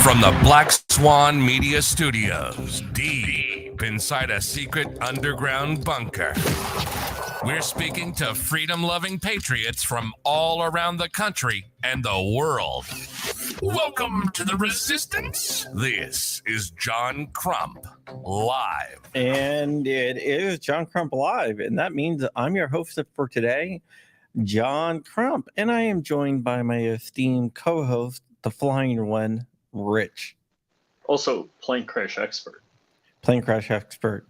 From the Black Swan Media Studios, deep inside a secret underground bunker, we're speaking to freedom-loving patriots from all around the country and the world. Welcome to the Resistance. This is John Crump, live. And it is John Crump Live, and that means I'm your host for today, John Crump, and I am joined by my esteemed co-host, the flying one, Rich. Also, plane crash expert. Plane crash expert.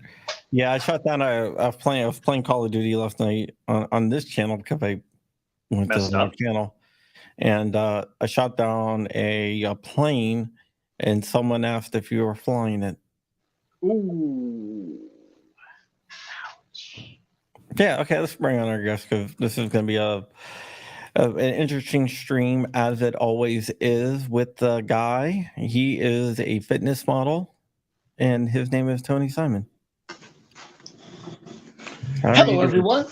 Yeah, I shot down. I was playing Call of Duty last night on this channel because I went to the channel, and I shot down a plane, and someone asked if you were flying it. Ooh. Ouch. Yeah. Okay. Let's bring on our guest because this is going to be an interesting stream, as it always is, with the guy. He is a fitness model, and his name is Tony Simon. Hello, everyone.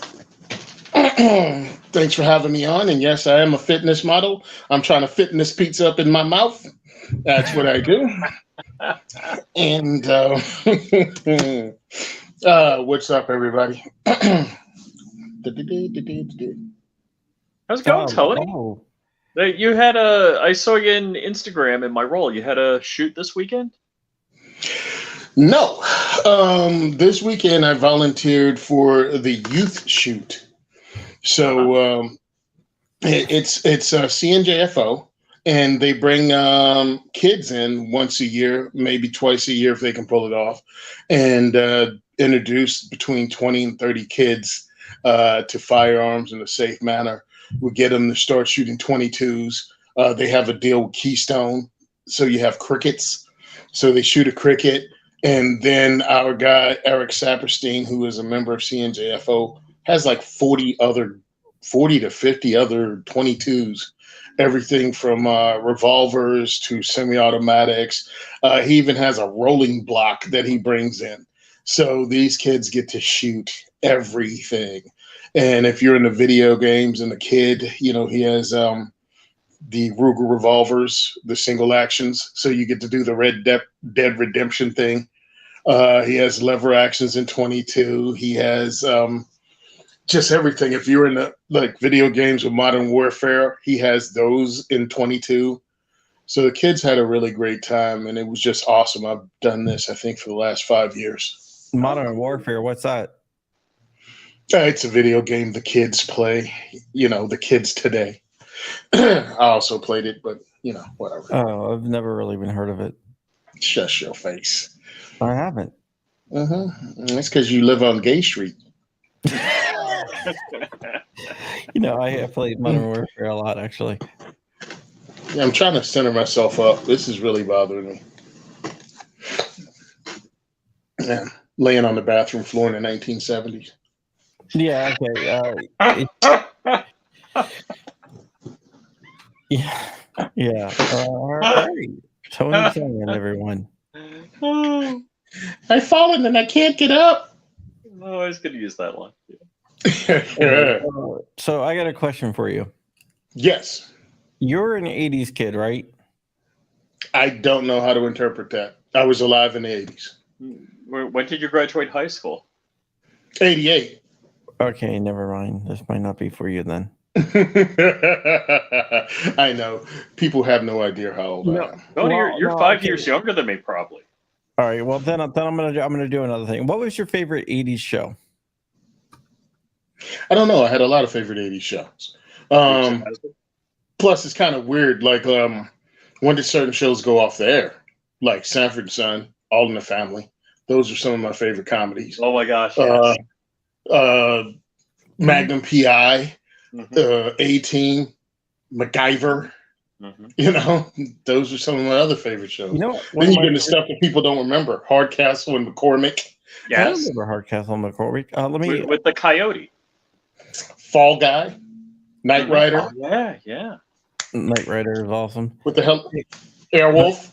Thanks for having me on. And yes, I am a fitness model. I'm trying to fit this pizza up in my mouth. That's what I do. And what's up, everybody? How's it going, Tony? You had I saw you in Instagram in my role. You had a shoot this weekend? No. This weekend I volunteered for the youth shoot. So it's CNJFO, and they bring kids in once a year, maybe twice a year if they can pull it off, and introduce between 20 and 30 kids to firearms in a safe manner. We get them to start shooting 22s. They have a deal with Keystone, so you have crickets. So they shoot a cricket, and then our guy, Eric Saperstein, who is a member of CNJFO, has like 40 to 50 other 22s, everything from revolvers to semi-automatics. He even has a rolling block that he brings in. So these kids get to shoot everything. And if you're into video games and a kid, you know, he has the Ruger revolvers, the single actions. So you get to do the Red Dead Redemption thing. He has lever actions in 22. He has just everything. If you're into like video games with Modern Warfare, he has those in 22. So the kids had a really great time, and it was just awesome. I've done this, I think, for the last 5 years. Modern Warfare, what's that? It's a video game the kids play, you know, the kids today. I also played it, but, you know, whatever. Oh, I've never really even heard of it. Shush your face. I haven't. That's because you live on Gay Street. You know, I have played Modern Warfare a lot, actually. Yeah, I'm trying to center myself up. This is really bothering me. Yeah, laying on the bathroom floor in the 1970s. Yeah, okay. Yeah. All right. Tony Simon, everyone. I've fallen and I can't get up. Oh, I was going to use that one. Yeah. So I got a question for you. Yes. You're an 80s kid, right? I don't know how to interpret that. I was alive in the 80s. When did you graduate high school? 88. Okay, never mind. This might not be for you then. I know. People have no idea how old I am. No, you're 5 years younger than me, probably. All right. Well, then I'm gonna do another thing. What was your favorite 80s show? I don't know. I had a lot of favorite 80s shows. Plus, it's kind of weird. Like, when did certain shows go off the air? Like Sanford and Son, All in the Family. Those are some of my favorite comedies. Oh my gosh! Yes. Magnum PI, A-Team, MacGyver. You know, those are some of my other favorite shows. You know, then you get into stuff that people don't remember. Hardcastle and McCormick. Yes. I remember Hardcastle and McCormick. With the Coyote. Fall Guy. Knight Rider. Oh, yeah. Knight Rider is awesome. What the hell? Airwolf.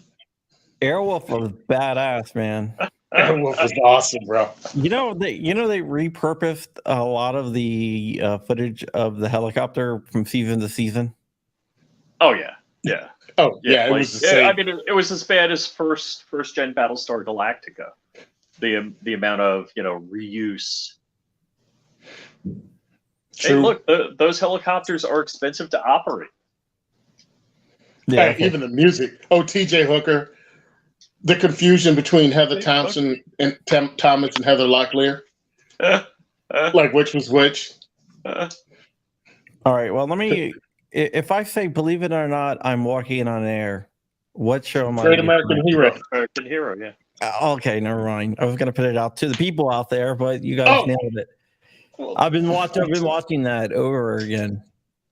Airwolf was badass, man. Airwolf was awesome, bro. You know they repurposed a lot of the footage of the helicopter from season to season. Oh yeah. Oh yeah, it like, was the same. I mean, it was as bad as first gen Battlestar Galactica. The amount of reuse. True. Hey, look, those helicopters are expensive to operate. Yeah, Hey, even the music. Oh, T.J. Hooker. The confusion between Heather Thompson and Thomas and Heather Locklear. Like which was which. All right. Well, let me. If I say, believe it or not, I'm walking on air. What show am I? Great American Hero. American Hero, yeah. Okay, never mind. I was gonna put it out to the people out there, but you guys nailed it. Well, I've been watching that over again.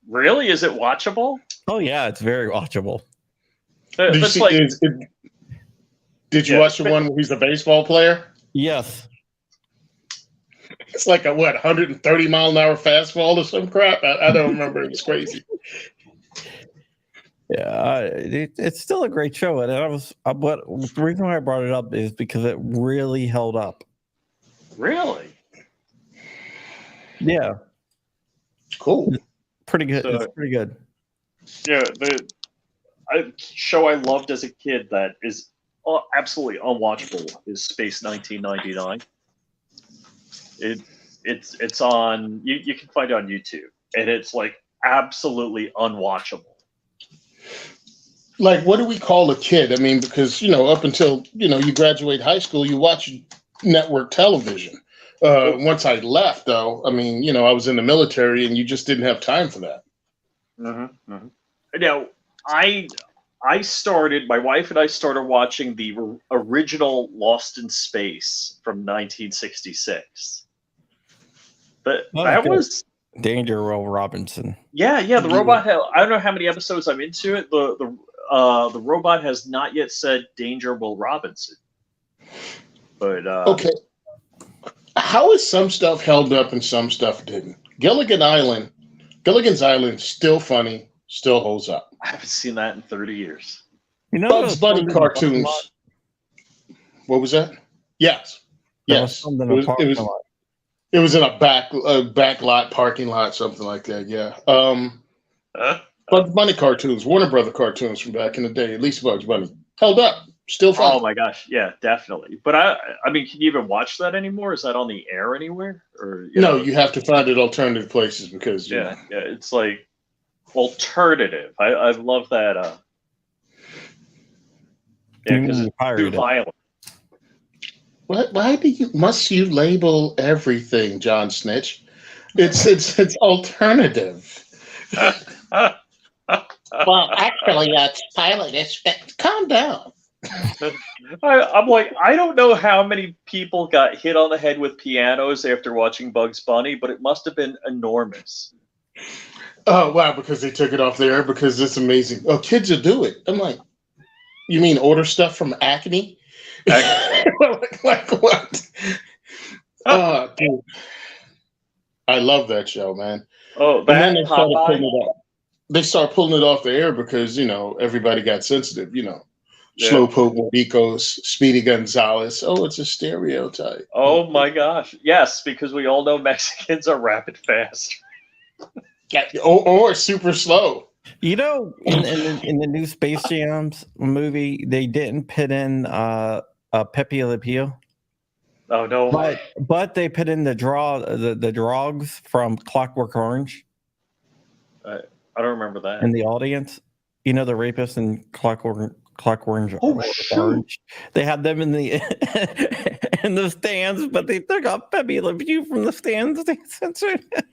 Really? Is it watchable? Oh yeah, it's very watchable. Did you watch the one where he's a baseball player? Yes. It's like a 130 mile an hour fastball or some crap. I don't remember. It was crazy. Yeah, it's still a great show, and but the reason why I brought it up is because it really held up. Really? Yeah. Cool. Pretty good. So, it's pretty good. Yeah, the show I loved as a kid that is absolutely unwatchable is Space 1999. It's on you can find it on YouTube, and it's like absolutely unwatchable. Like, what do we call a kid? I mean, because up until you graduate high school, you watch network television. Once I left, though, I mean, I was in the military, and you just didn't have time for that. Mm-hmm, mm-hmm. Now, my wife and I started watching the original Lost in Space from 1966. But that was Danger, Will Robinson. Yeah, the robot. I don't know how many episodes I'm into it. The robot has not yet said "Danger, Will Robinson." But okay, how is some stuff held up and some stuff didn't? Gilligan's Island, still funny, still holds up. I haven't seen that in 30 years. Bugs Bunny cartoons. What was that? Yes. It was in a back lot, parking lot, something like that. Yeah. Bugs Bunny cartoons, Warner Brother cartoons from back in the day. At least Bugs Bunny held up, still funny. Oh my gosh, yeah, definitely. But I mean, can you even watch that anymore? Is that on the air anywhere? Or you have to find it alternative places because it's like alternative. I love that. Yeah, because it's too violent. Why must you label everything, John Snitch? It's alternative. Well, actually, it's pilot. Calm down. I'm like, I don't know how many people got hit on the head with pianos after watching Bugs Bunny, but it must have been enormous. Oh wow! Because they took it off the air because it's amazing. Oh, kids will do it. I'm like, you mean order stuff from Acme? like what? Oh, dude. I love that show, man. Oh, and then they started pulling it off the air because everybody got sensitive. Slowpoke Mordicos, Speedy Gonzalez. Oh, it's a stereotype. Oh my gosh, yes, because we all know Mexicans are rapid fast. Yeah, or super slow. In the new Space Jams movie, they didn't put in Pepe Le Pew. Oh no! But they put in the drogs from Clockwork Orange. I don't remember that. In the audience, the rapist in Clockwork Orange. They had them in the stands, but they took off Pepe Le Pew from the stands. They censored it.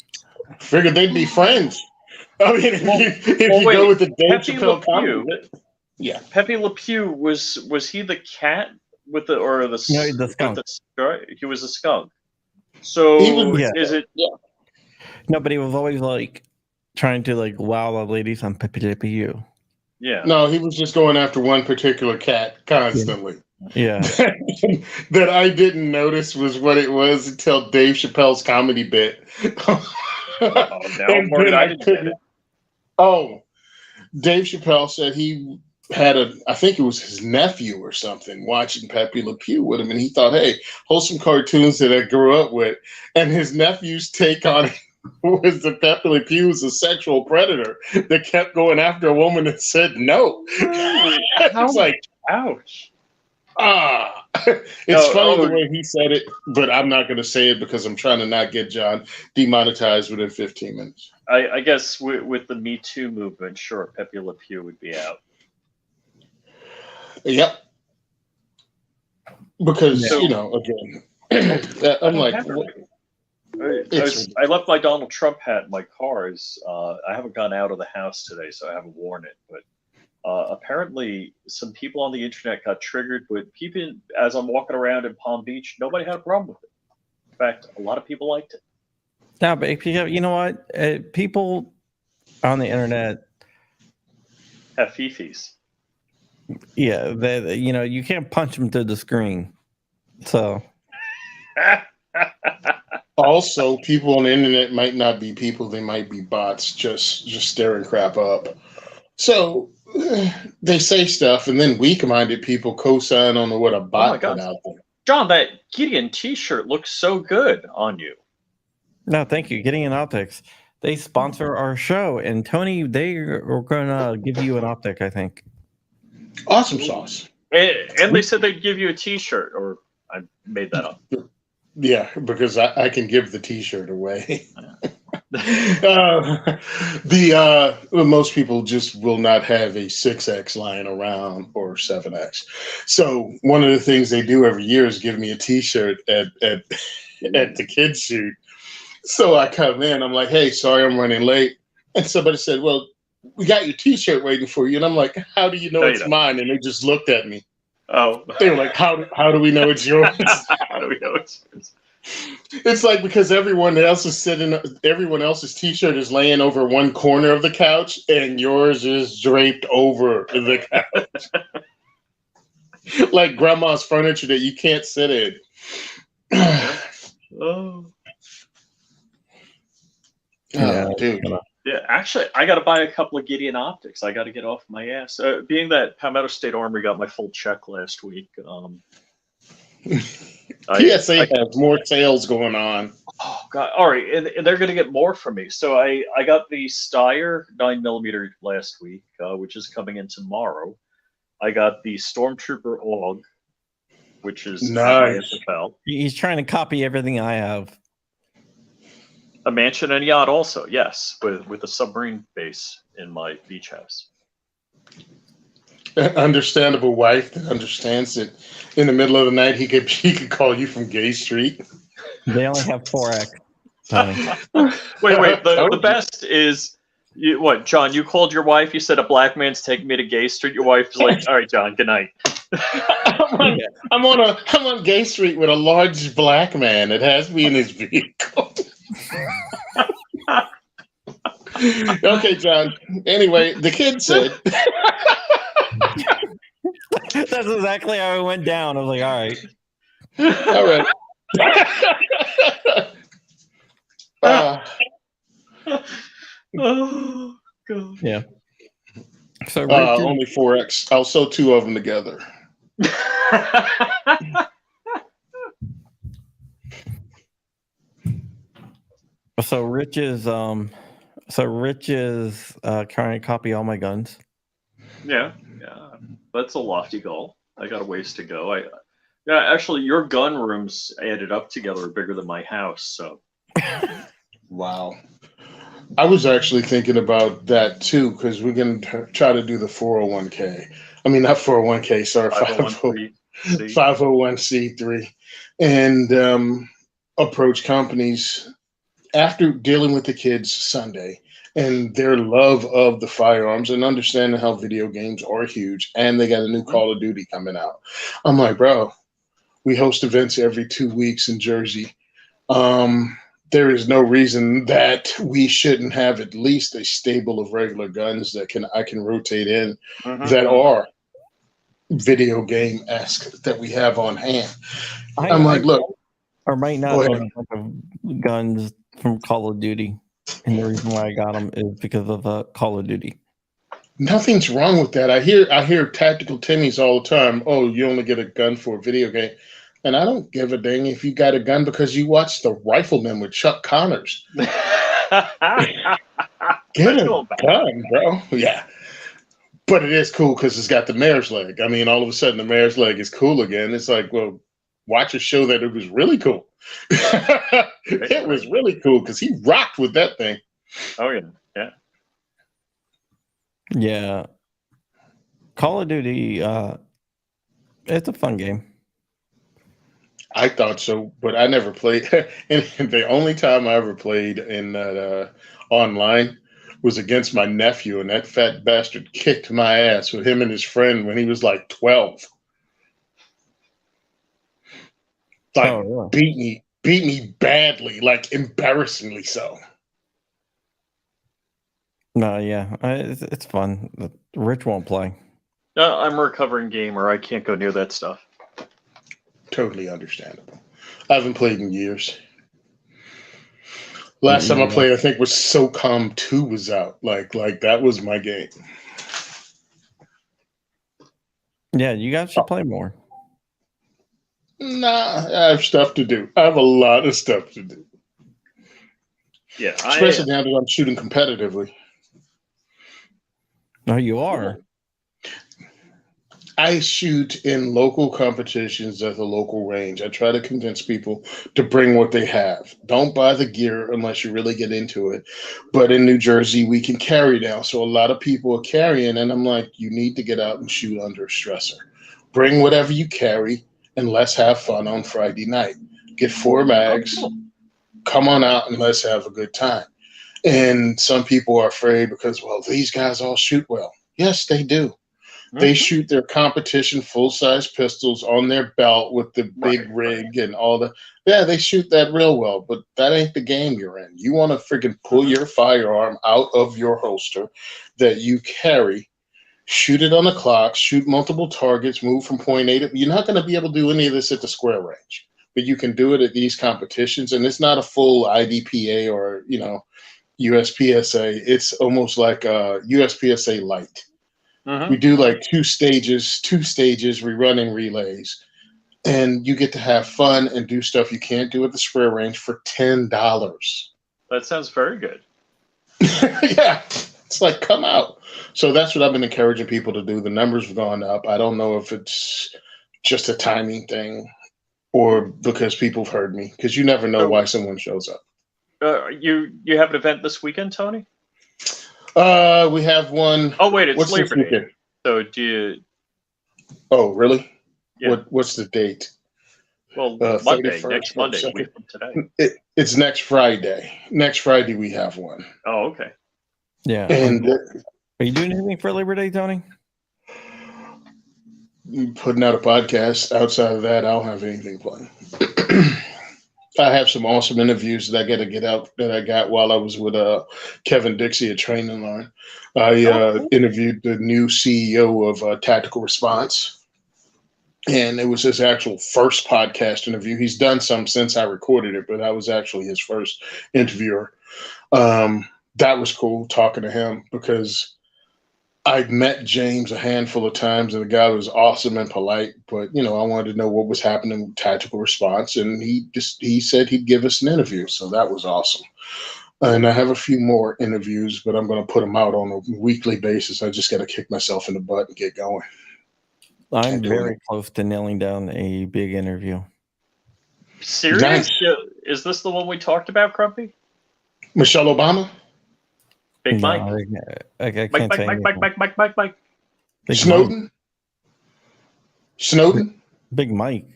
Figured they'd be friends. I mean, if you go with the Dave Chappelle comedy, Pepe Le Pew was he the cat with the skunk? He was a skunk. So is it? Yeah. No, but he was always like trying to wow the ladies on Pepe Le Pew. Yeah. No, he was just going after one particular cat constantly. Yeah. That I didn't notice was what it was until Dave Chappelle's comedy bit. Dave Chappelle said he had I think it was his nephew or something watching Pepe Le Pew with him, and he thought, hey, wholesome cartoons that I grew up with, and his nephew's take on it was that Pepe Le Pew was a sexual predator that kept going after a woman and said no. It's like, ouch. It's funny the way he said it, but I'm not going to say it because I'm trying to not get John demonetized within 15 minutes. I guess with the Me Too movement, sure, Pepe Le Pew would be out. Yep. Because, again, I'm like... I left my Donald Trump hat in my car. I haven't gone out of the house today, so I haven't worn it. But apparently, some people on the internet got triggered. But people, as I'm walking around in Palm Beach, nobody had a problem with it. In fact, a lot of people liked it. Yeah, but you know what? People on the internet have fifis. Yeah, you can't punch them through the screen. So. Also, people on the internet might not be people; they might be bots, just stirring crap up. So they say stuff, and then weak-minded people co-sign on what a bot put out there. John, that Gideon T-shirt looks so good on you. No, thank you. Gideon Optics. They sponsor our show, and Tony, they are going to give you an optic, I think. Awesome sauce. And they said they'd give you a T-shirt, or I made that up. Yeah, because I can give the T-shirt away. Most people just will not have a 6X lying around or 7X. So one of the things they do every year is give me a T-shirt at the kids' shoot. So I come in, I'm like, hey, sorry, I'm running late. And somebody said, well, we got your T-shirt waiting for you. And I'm like, how do you know it's mine? And they just looked at me. Oh, they were like, how do we know it's yours? How do we know it's yours? It's like because everyone else's T-shirt is laying over one corner of the couch, and yours is draped over the couch, like grandma's furniture that you can't sit in. Dude. Yeah, actually, I got to buy a couple of Gideon Optics. I got to get off my ass. Being that Palmetto State Armory got my full check last week. PSA has more sales going on. Oh God! All right, and they're going to get more from me. So I got the Steyr 9mm last week, which is coming in tomorrow. I got the Stormtrooper AUG, which is nice. He's trying to copy everything I have. A mansion and yacht also, yes, with a submarine base in my beach house. An understandable wife that understands that in the middle of the night he could call you from Gay Street. They only have 4X. Wait. The best is what, John? You called your wife. You said a black man's taking me to Gay Street. Your wife's like, all right, John, good night. I'm on Gay Street with a large black man that has me in his vehicle. Okay, John. Anyway, the kid said. That's exactly how it went down. I was like, all right. Oh, God. Yeah. So only 4X. I'll sew 2 of them together. So Rich is trying to copy all my guns. Yeah, that's a lofty goal. I got a ways to go. Actually, your gun rooms added up together are bigger than my house. So, wow. I was actually thinking about that too because we're going to try to do the 401k. I mean, not 401k. Sorry, 501c3, and approach companies after dealing with the kids Sunday and their love of the firearms and understanding how video games are huge, and they got a new Call of Duty coming out. I'm like, bro, we host events every 2 weeks in Jersey. There is no reason that we shouldn't have at least a stable of regular guns that I can rotate in that are video game-esque that we have on hand. I'm like, look. I might not have guns from Call of Duty. And the reason why I got them is because of Call of Duty. Nothing's wrong with that. I hear tactical Timmies all the time. Oh, you only get a gun for a video game. And I don't give a dang if you got a gun because you watched The Rifleman with Chuck Connors. Get Let's a go back. gun, bro. Yeah. But it is cool because it's got the mayor's leg. I mean, all of a sudden the mayor's leg is cool again. It's like, well, watch a show that it was really cool. It was really cool because he rocked with that thing. Oh yeah, yeah. Yeah. Call of Duty, it's a fun game. I thought so, but I never played. And the only time I ever played in that online was against my nephew, and that fat bastard kicked my ass with him and his friend when he was like 12. Like Oh, beat me badly, like embarrassingly so. no, yeah, it's fun. Rich won't play. I'm a recovering gamer. I can't go near that stuff. Totally understandable. I haven't played in years. Last time I played, I think, was SOCOM 2 was out. Like that was my game. Yeah, you guys should play more. Nah, I have stuff to do. I have a lot of stuff to do. Yeah, Especially now that I'm shooting competitively. No, you are. I shoot in local competitions at the local range. I try to convince people to bring what they have. Don't buy the gear unless you really get into it. But in New Jersey, we can carry now. So a lot of people are carrying, and I'm like, you need to get out and shoot under a stressor. Bring whatever you carry, and let's have fun on Friday night. Get 4 mags. Come on out and let's have a good time. And some people are afraid because, well, these guys all shoot well. Yes, they do. They shoot their competition full-size pistols on their belt with the big rig and all the. Yeah, they shoot that real well, but that ain't the game you're in. You want to freaking pull your firearm out of your holster that you carry, shoot it on the clock, shoot multiple targets, move from point A to. You're not going to be able to do any of this at the square range, but you can do it at these competitions, and it's not a full IDPA or USPSA. It's almost like a USPSA light. We do like two stages, rerunning relays, and you get to have fun and do stuff you can't do at the square range for $10. That sounds very good. Yeah, it's like, come out. So that's what I've been encouraging people to do. The numbers have gone up. I don't know if it's just a timing thing or because people have heard me, because you never know why someone shows up. You have an event this weekend, Tony? We have one. Oh wait, it's Labor Day. So do you? Oh really? Yeah. What's the date? Well, Monday, next Monday, a week from today. It's next Friday. Next Friday we have one. Oh, okay. Yeah. And are you doing anything for Labor Day, Tony? Putting out a podcast. Outside of that, I don't have anything planned. I have some awesome interviews that I got to get out that I got while I was with Kevin Dixie at Training Line. I interviewed the new CEO of Tactical Response, and it was his actual first podcast interview. He's done some since I recorded it, but that was actually his first interviewer. That was cool talking to him because I'd met James a handful of times, and the guy was awesome and polite. But I wanted to know what was happening with Tactical Response, and he said he'd give us an interview, so that was awesome. And I have a few more interviews, but I'm going to put them out on a weekly basis. I just got to kick myself in the butt and get going. I'm very close to nailing down a big interview. Serious? Nice. Is this the one we talked about, Crumpy? Michelle Obama? Big Mike? I can't say Mike. Snowden? Snowden? Big Mike.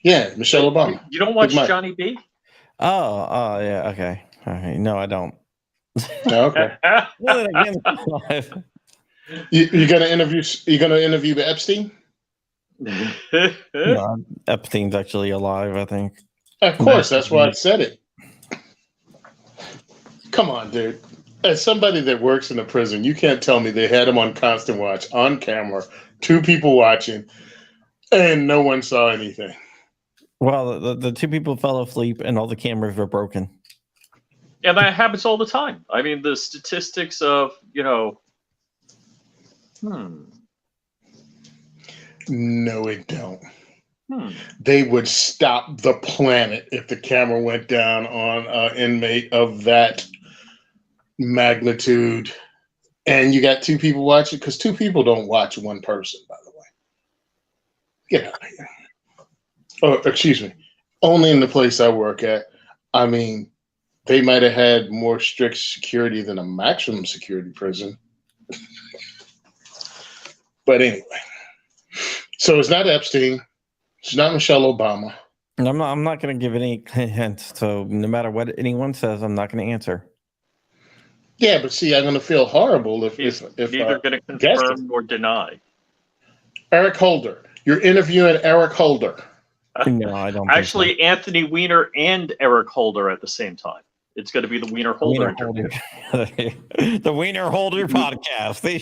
Yeah, Michelle Obama. You don't watch Johnny B? Oh, yeah, okay. All right. No, I don't. Okay. You're gonna interview? You're gonna interview Epstein? No, Epstein's actually alive, I think. Of course, that's why I said it. Come on, dude. As somebody that works in a prison, you can't tell me they had him on constant watch, on camera, 2 people watching, and no one saw anything. Well, the 2 people fell asleep and all the cameras were broken. Yeah, that happens all the time. I mean, the statistics of, No, it don't. They would stop the planet if the camera went down on an inmate of that magnitude, and you got two people watching, because two people don't watch one person, by the way. Get out of here. Oh, excuse me. Only in the place I work at. I mean, they might have had more strict security than a maximum security prison. But anyway. So it's not Epstein. It's not Michelle Obama. I'm not going to give any hints. So no matter what anyone says, I'm not going to answer. Yeah, but see, I'm going to feel horrible if neither going to confirm nor deny. Eric Holder. You're interviewing Eric Holder. No, I don't. Actually, Anthony Weiner and Eric Holder at the same time. It's going to be the Weiner Holder interview. The Weiner Holder podcast. They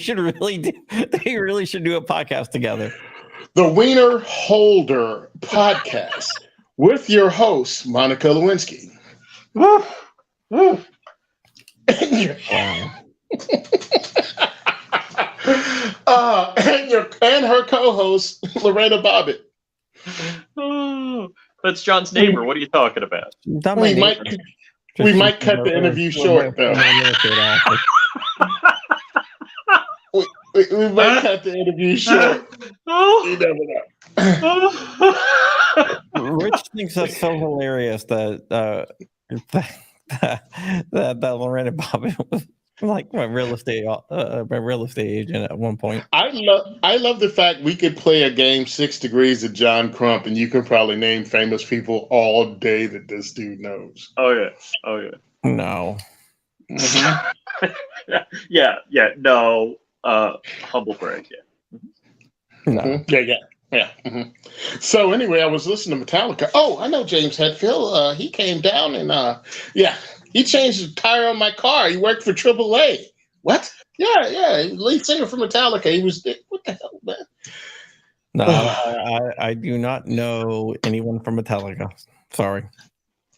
really should do a podcast together. The Weiner Holder podcast with your host, Monica Lewinsky. Woo! Woo! And her co-host, Lorena Bobbitt. Oh, that's John's neighbor. What are you talking about? We might cut the interview short, though. We might cut the interview short. You never know. Rich thinks that's so hilarious that Lorena Bobbitt was like my real estate agent at one point. I love the fact we could play a game 6 Degrees of John Crump, and you can probably name famous people all day that this dude knows. Oh yeah. No. Mm-hmm. yeah. No. Humble brag. Yeah. No. Mm-hmm. Yeah. Mm-hmm. So anyway, I was listening to Metallica. Oh, I know James Hetfield. He came down and he changed the tire on my car. He worked for AAA. What? Yeah. Lead singer for Metallica. He was. What the hell, man? No, I do not know anyone from Metallica. Sorry.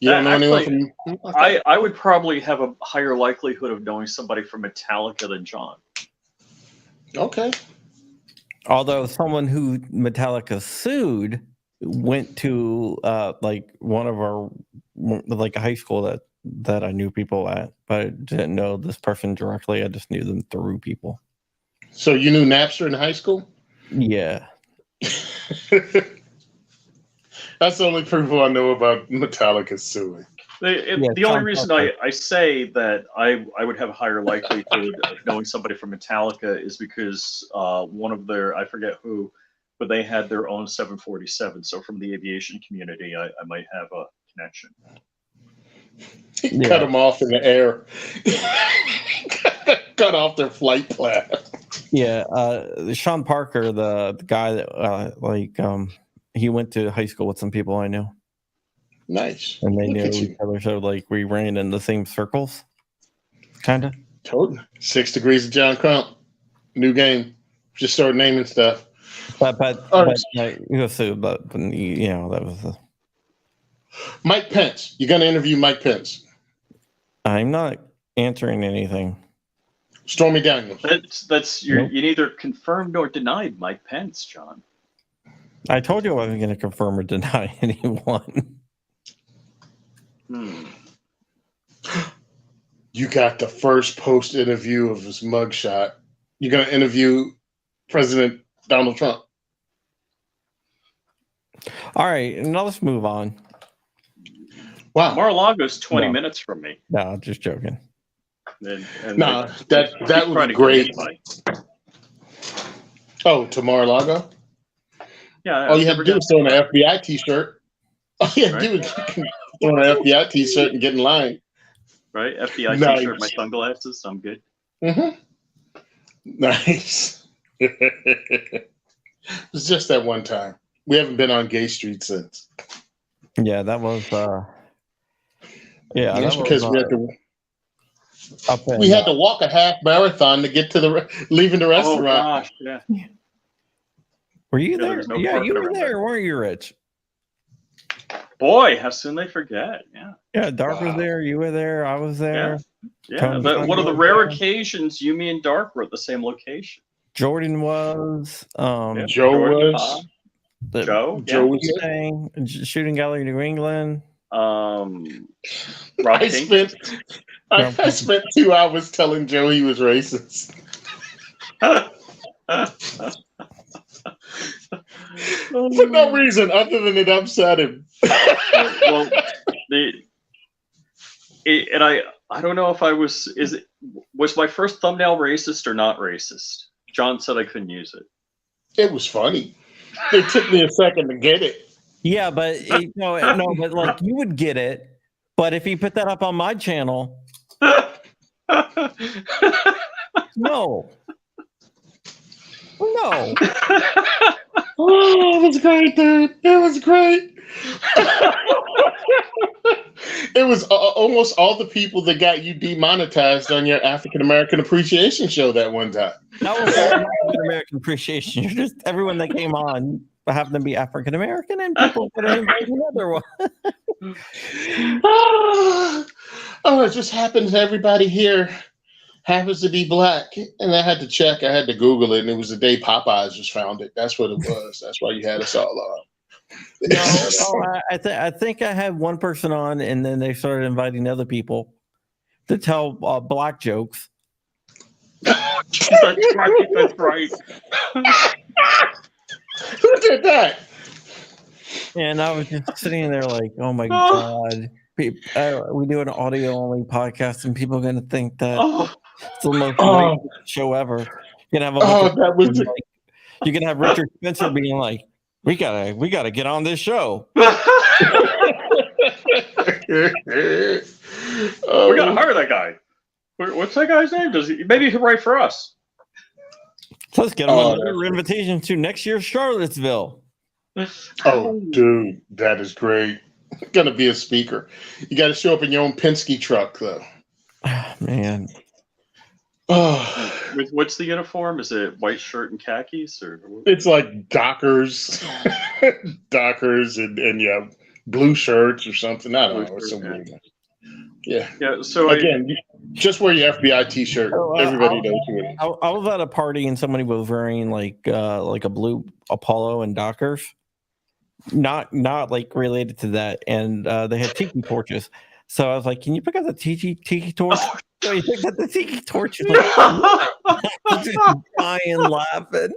You don't know anyone from? I would probably have a higher likelihood of knowing somebody from Metallica than John. Okay. Although someone who Metallica sued went to one of our a high school that I knew people at, but I didn't know this person directly. I just knew them through people. So you knew Napster in high school? Yeah. That's the only people I know about Metallica suing. The only reason I say that I would have a higher likelihood of knowing somebody from Metallica is because one of their, I forget who, but they had their own 747. So from the aviation community, I might have a connection. Cut them off in the air. Cut off their flight plan. Yeah. Sean Parker, the guy that he went to high school with some people I knew. Nice. And they knew each other, so we ran in the same circles, kind of. Totally. 6 Degrees of John Crump. New game. Just start naming stuff. But that was Mike Pence. You're going to interview Mike Pence. I'm not answering anything. Stormy Daniels. You neither confirmed nor denied Mike Pence, John. I told you I wasn't going to confirm or deny anyone. You got the first post interview of his mugshot. You're going to interview President Donald Trump. All right, now let's move on. Wow. Mar-a-Lago's 20 minutes from me. No, just joking. That would be great. Oh, to Mar-a-Lago? Yeah. All you have to do is throw on an FBI t-shirt. All you have to do is throw on an FBI t-shirt and get in line. Right? FBI t-shirt, my sunglasses. I'm good. Mm-hmm. Nice. It was just that one time. We haven't been on Gay Street since. Yeah, that was. That's because we had to walk a half marathon to get to leaving the restaurant. Oh gosh, yeah. Were you there? Yeah, you were there, weren't you, Rich? Boy, how soon they forget. Yeah. Yeah, Dark was there. You were there. I was there. Yeah. One of the rare occasions you, me, and Dark were at the same location. Jordan was. Joe was. Joe Joe was saying Shooting Gallery New England. Rob I King. spent 2 hours telling Joe he was racist. For no reason other than it upset him. Well, and I don't know if I was was my first thumbnail racist or not racist. John said I couldn't use it. It was funny. It took me a second to get it. Yeah, but no, but like you would get it. But if you put that up on my channel, no. Oh, it was great, dude. It was great. It was almost all the people that got you demonetized on your African American Appreciation show that one time. That was African American Appreciation. You're just everyone that came on happened to be African American, and people could have invited another one. Oh, it just happens everybody here happens to be black. And I had to check. I had to Google it, and it was the day Popeyes just found it. That's what it was. That's why you had us all on. No, I think I had one person on, and then they started inviting other people to tell black jokes. That's right. Who did that? And I was just sitting there like, oh my God. We do an audio only podcast, and people are going to think that it's the most great show ever. You're going to have you can have Richard Spencer being like, we gotta get on this show. We gotta hire that guy. What's that guy's name? Maybe he'll write for us? Let's get him another invitation to next year's Charlottesville. Oh, dude, that is great. Gonna be a speaker. You got to show up in your own Penske truck, though. Man. What's the uniform? Is it white shirt and khakis, or it's like Dockers, and yeah, blue shirts or something. I don't know. It's some weird. Yeah. So again, just wear your FBI T-shirt. Everybody knows who it is. I was at a party and somebody was wearing like a blue Apollo and Dockers, not like related to that, and they had tiki torches. So I was like, "Can you pick up the tiki torch?" So he picked up the tiki torch. Like, just dying laughing.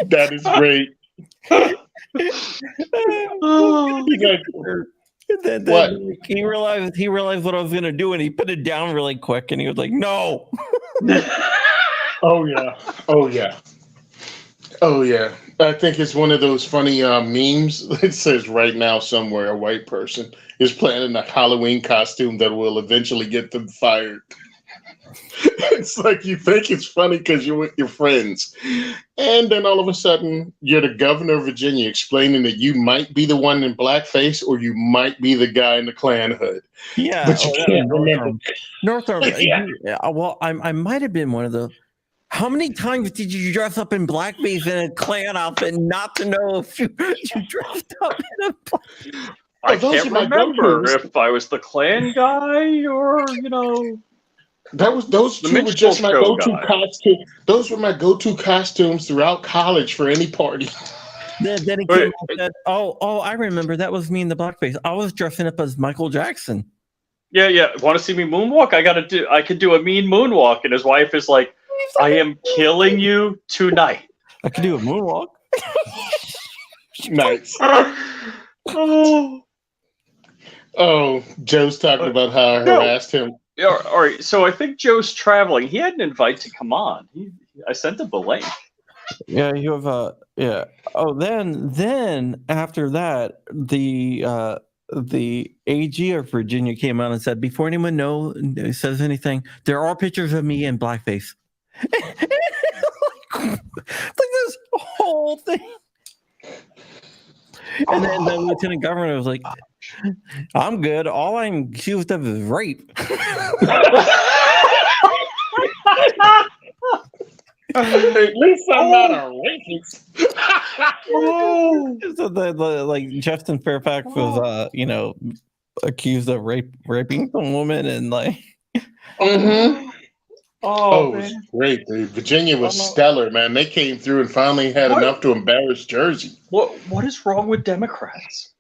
That is great. Then he realized what I was gonna do, and he put it down really quick, and he was like, "No." Oh yeah. I think it's one of those funny memes. It says right now somewhere a white person is planning a Halloween costume that will eventually get them fired. It's like you think it's funny because you're with your friends. And then all of a sudden, you're the governor of Virginia explaining that you might be the one in blackface or you might be the guy in the Klan hood. Yeah. But you can't remember. Northam. Yeah. Well, I might have been one of the. How many times did you dress up in blackface in a Klan outfit not to know if you dressed up in a black? I can't remember if I was the Klan guy or, Those two were just my go-to costume. Those were my go-to costumes throughout college for any party. Then he came and said, I remember that was me in the blackface. I was dressing up as Michael Jackson. Yeah. Want to see me moonwalk? I could do a mean moonwalk, and his wife is like, I am killing you tonight. I could do a moonwalk. Nice. Oh, Joe's talking about how I harassed him. Yeah, all right. So I think Joe's traveling. He had an invite to come on. I sent him the link. Yeah, you have yeah. Oh, then after that, the AG of Virginia came out and said, before anyone says anything, there are pictures of me in blackface. like this whole thing. And then the lieutenant governor was like, I'm good. All I'm accused of is rape. At least I'm not a rapist. So like Justin Fairfax was accused of raping some woman and like Oh, it was great, dude. Virginia was stellar, man. They came through and finally had enough to embarrass Jersey. What is wrong with Democrats?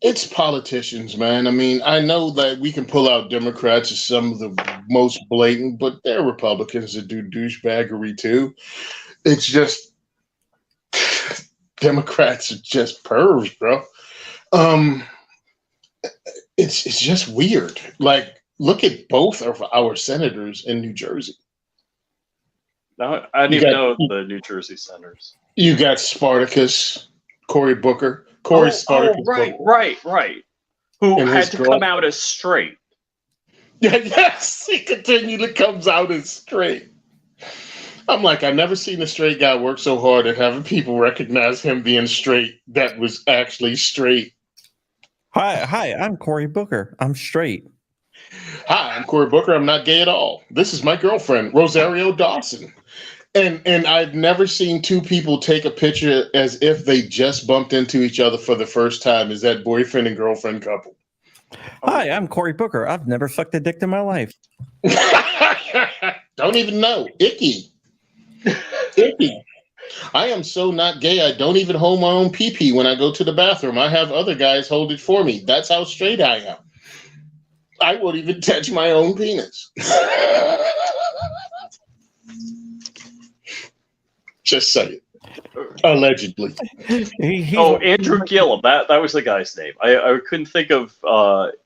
It's politicians, man. I mean, I know that we can pull out Democrats as some of the most blatant, but there are Republicans that do douchebaggery too. It's just Democrats are just pervs, bro. Um, it's just weird. Like, look at both of our senators in New Jersey. No, I didn't even know the New Jersey senators. You got Spartacus, Cory Booker. Spartacus right. Who and had to come out as straight. Yeah, yes, he continually comes out as straight. I'm like, I've never seen a straight guy work so hard at having people recognize him being straight that was actually straight. Hi, I'm Cory Booker. I'm straight. Hi, I'm Cory Booker. I'm not gay at all. This is my girlfriend, Rosario Dawson. And I've never seen two people take a picture as if they just bumped into each other for the first time as that boyfriend and girlfriend couple. Hi, I'm Cory Booker. I've never sucked a dick in my life. Don't even know. Icky. Icky. I am so not gay. I don't even hold my own pee-pee when I go to the bathroom. I have other guys hold it for me. That's how straight I am. I won't even touch my own penis. Just say it. Allegedly. Andrew Gillum. That was the guy's name. I couldn't think of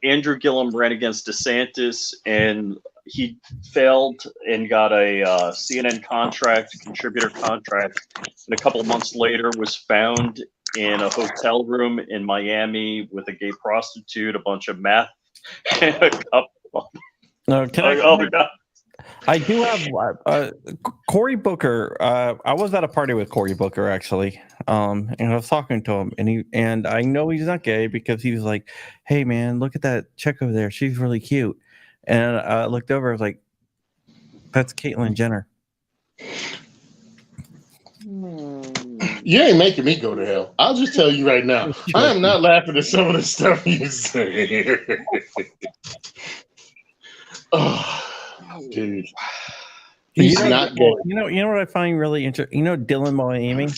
Andrew Gillum ran against DeSantis and he failed and got a CNN contributor contract, and a couple of months later was found in a hotel room in Miami with a gay prostitute, a bunch of meth, and a couple. No, I do have Cory Booker. I was at a party with Cory Booker actually, and I was talking to him, and I know he's not gay because he was like, "Hey man, look at that chick over there. She's really cute." And I looked over. I was like, "That's Caitlyn Jenner." You ain't making me go to hell. I'll just tell you right now. I am not laughing at some of the stuff you say. Oh, dude. He's not gay. You know what I find really interesting? You know Dylan Mulvaney?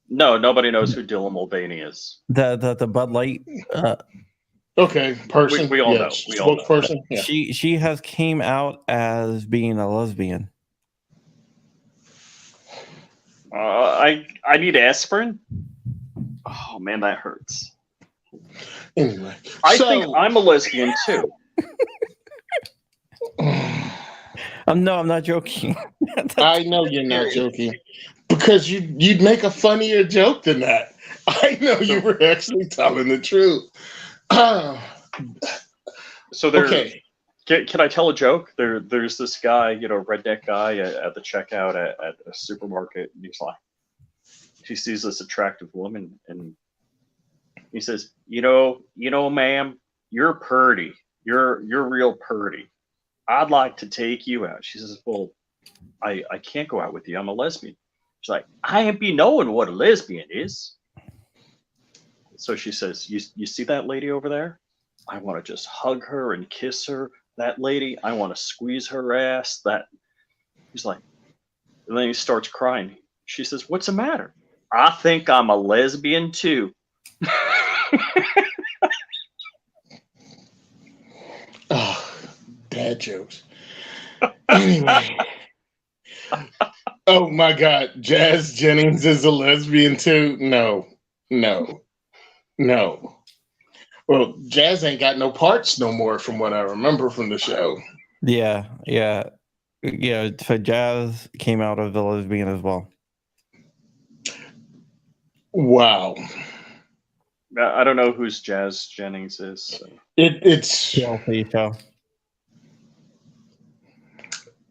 No, nobody knows who Dylan Mulvaney is. The Bud Light. Okay, person. We all know. We all know. Spokesperson. Yeah. She has came out as being a lesbian. I need aspirin. Oh man, that hurts. Anyway, I think I'm a lesbian too. I'm not joking. I know you're not joking because you'd make a funnier joke than that. I know you were actually telling the truth. So there. Okay. Can I tell a joke? There's this guy, redneck guy at the checkout at a supermarket, and he's like, he sees this attractive woman, and he says, ma'am, you're purty. You're real purty. I'd like to take you out. She says, well, I can't go out with you. I'm a lesbian. She's like, I ain't be knowing what a lesbian is. So she says, you see that lady over there? I want to just hug her and kiss her. That lady, I want to squeeze her ass. He's like, and then he starts crying. She says, what's the matter? I think I'm a lesbian too. Oh, dad jokes. Anyway. Oh my God. Jazz Jennings is a lesbian too? No. Well, Jazz ain't got no parts no more from what I remember from the show. Yeah. So Jazz came out of the lesbian as well. Wow. I don't know whose Jazz Jennings is. So. It's TLC show.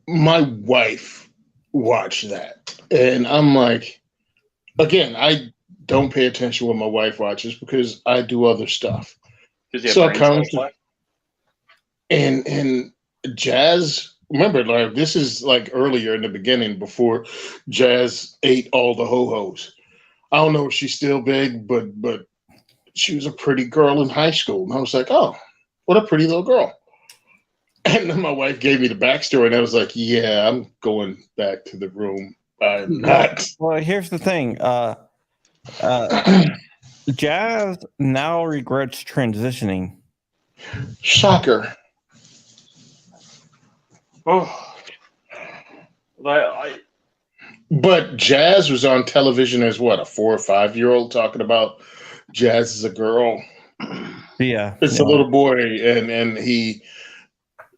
My wife watched that, and I'm like, again, I don't pay attention to what my wife watches because I do other stuff. So and Jazz, remember, like this is like earlier in the beginning before Jazz ate all the ho-hos. I don't know if she's still big, but she was a pretty girl in high school, and I was like, oh, what a pretty little girl. And then my wife gave me the backstory, and I was like, yeah, I'm going back to the room. I'm not. Well, here's the thing. Jazz now regrets transitioning. Shocker. Oh, I But Jazz was on television as what, a 4 or 5-year-old talking about Jazz as a girl. Yeah, It's a little boy, and he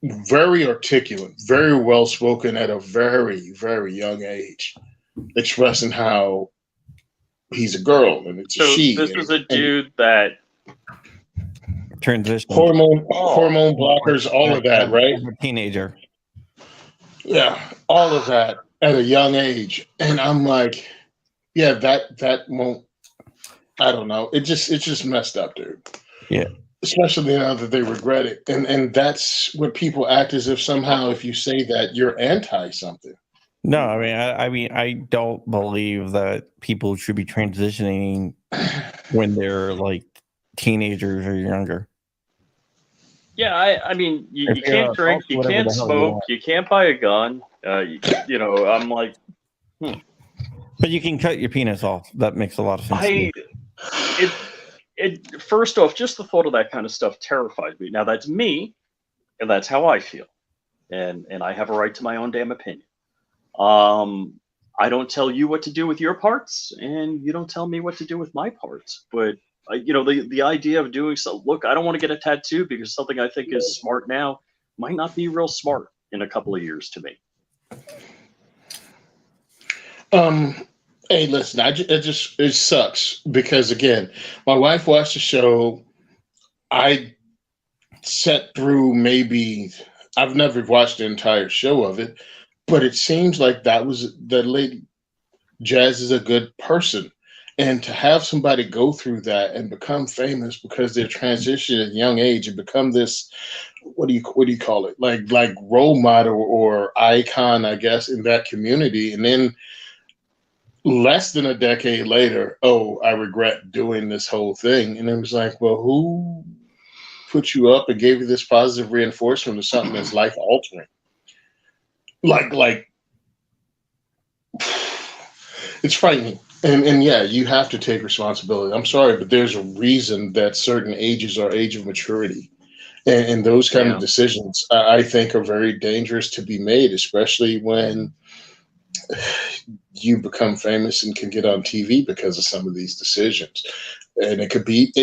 very articulate, very well spoken at a very, very young age, expressing how he's a girl and it's a so she. this and, is a and dude that transition. hormone blockers, all of that, right? As a teenager. Yeah, all of that at a young age, and I'm like, yeah, that won't. I don't know. It's just messed up, dude. Yeah. Especially now that they regret it, and that's what people act as if somehow if you say that you're anti something. No, I mean, I don't believe that people should be transitioning when they're like teenagers or younger. Yeah, I mean, you If can't you're drink, adult, you whatever can't the hell you smoke, want. you can't buy a gun. You know, I'm like, But you can cut your penis off. That makes a lot of sense. to me. it. First off, just the thought of that kind of stuff terrifies me. Now that's me, and that's how I feel, and I have a right to my own damn opinion. I don't tell you what to do with your parts, and you don't tell me what to do with my parts. But you know, the idea of doing so. Look, I don't want to get a tattoo because something I think is smart now might not be real smart in a couple of years to me. Hey, listen, it sucks because again, my wife watched the show. I sat through maybe I've never watched the entire show of it, but it seems like that was the lady. Jazz is a good person, and to have somebody go through that and become famous because they're transitioning at a young age and become this, what do you call it, like role model or icon, I guess, in that community, and then less than a decade later, oh, I regret doing this whole thing. And it was like, well, who put you up and gave you this positive reinforcement of something that's life altering? Like it's frightening. And yeah, you have to take responsibility. I'm sorry, but there's a reason that certain ages are age of maturity. And those kind of decisions, I think, are very dangerous to be made, especially when you become famous and can get on TV because of some of these decisions. And it could be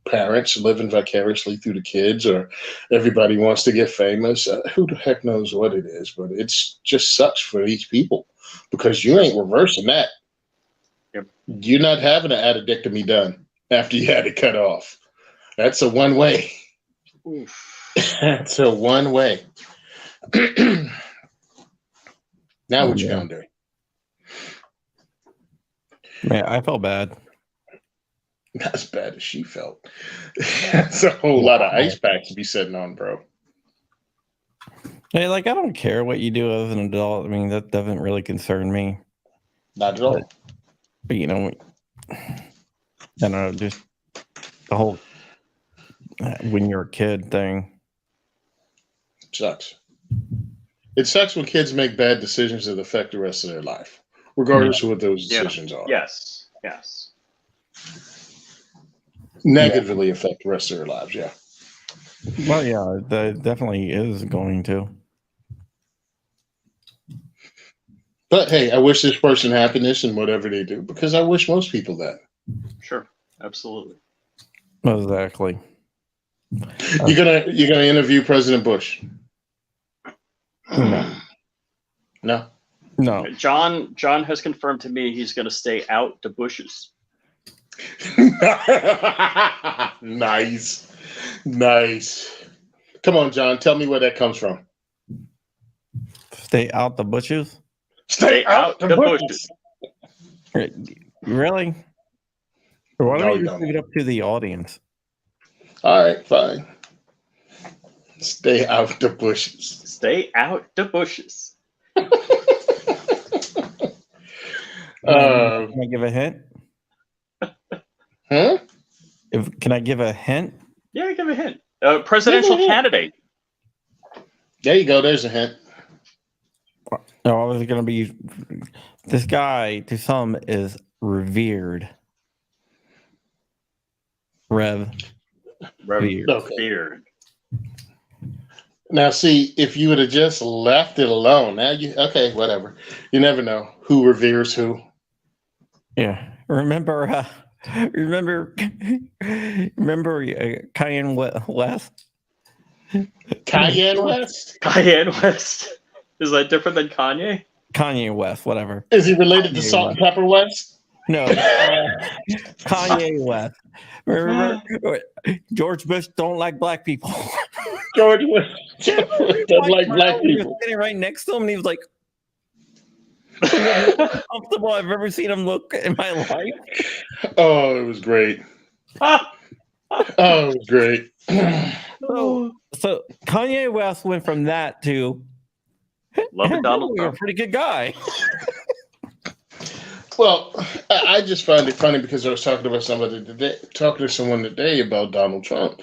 parents living vicariously through the kids, or everybody wants to get famous. Who the heck knows what it is, but it's just sucks for these people because you ain't reversing that. Yep. You're not having an addictomy done after you had it cut off. That's a one way. That's a one way. Now what you gonna do? Man, I felt bad. Not as bad as she felt. That's a whole lot of ice packs to be sitting on, bro. Hey, like, I don't care what you do as an adult. I mean, that doesn't really concern me. Not at all. But you know, I don't know, just the whole when you're a kid thing. Sucks. It sucks when kids make bad decisions that affect the rest of their life, regardless of what those decisions are. Yes. Negatively affect the rest of their lives, yeah. Well, yeah, that definitely is going to. But hey, I wish this person happiness in whatever they do, because I wish most people that. Sure. Absolutely. Exactly. You're gonna interview President Bush? No. John has confirmed to me he's going to stay out the bushes. Nice. Come on, John. Tell me where that comes from. Stay out the bushes? Stay out the bushes. Really? Or why No, don't you you just don't. leave it up to the audience? All right, fine. Stay out the bushes. Stay out the bushes. Can I give a hint? Huh? Can I give a hint? Yeah, give a hint. Presidential candidate. There you go. There's a hint. No, I was going to be. This guy, to some, is revered. Rev. Beard. Okay. Beard. Now, see, if you would have just left it alone, now whatever. You never know who reveres who. Yeah. Remember Cayenne West? Cayenne West? Cayenne West. Is that different than Kanye? Kanye West, whatever. Is he related to Kanye Salt and Pepper West? No. Kanye West. Remember, George Bush don't like black people. George Bush doesn't like black people. He was sitting right next to him, and he was like, comfortable I've ever seen him look in my life. Oh, it was great. Oh, it was great. So Kanye West went from that to Love it, Donald you're a Trump. pretty good guy. Well, I just find it funny because I was talking to someone today about Donald Trump,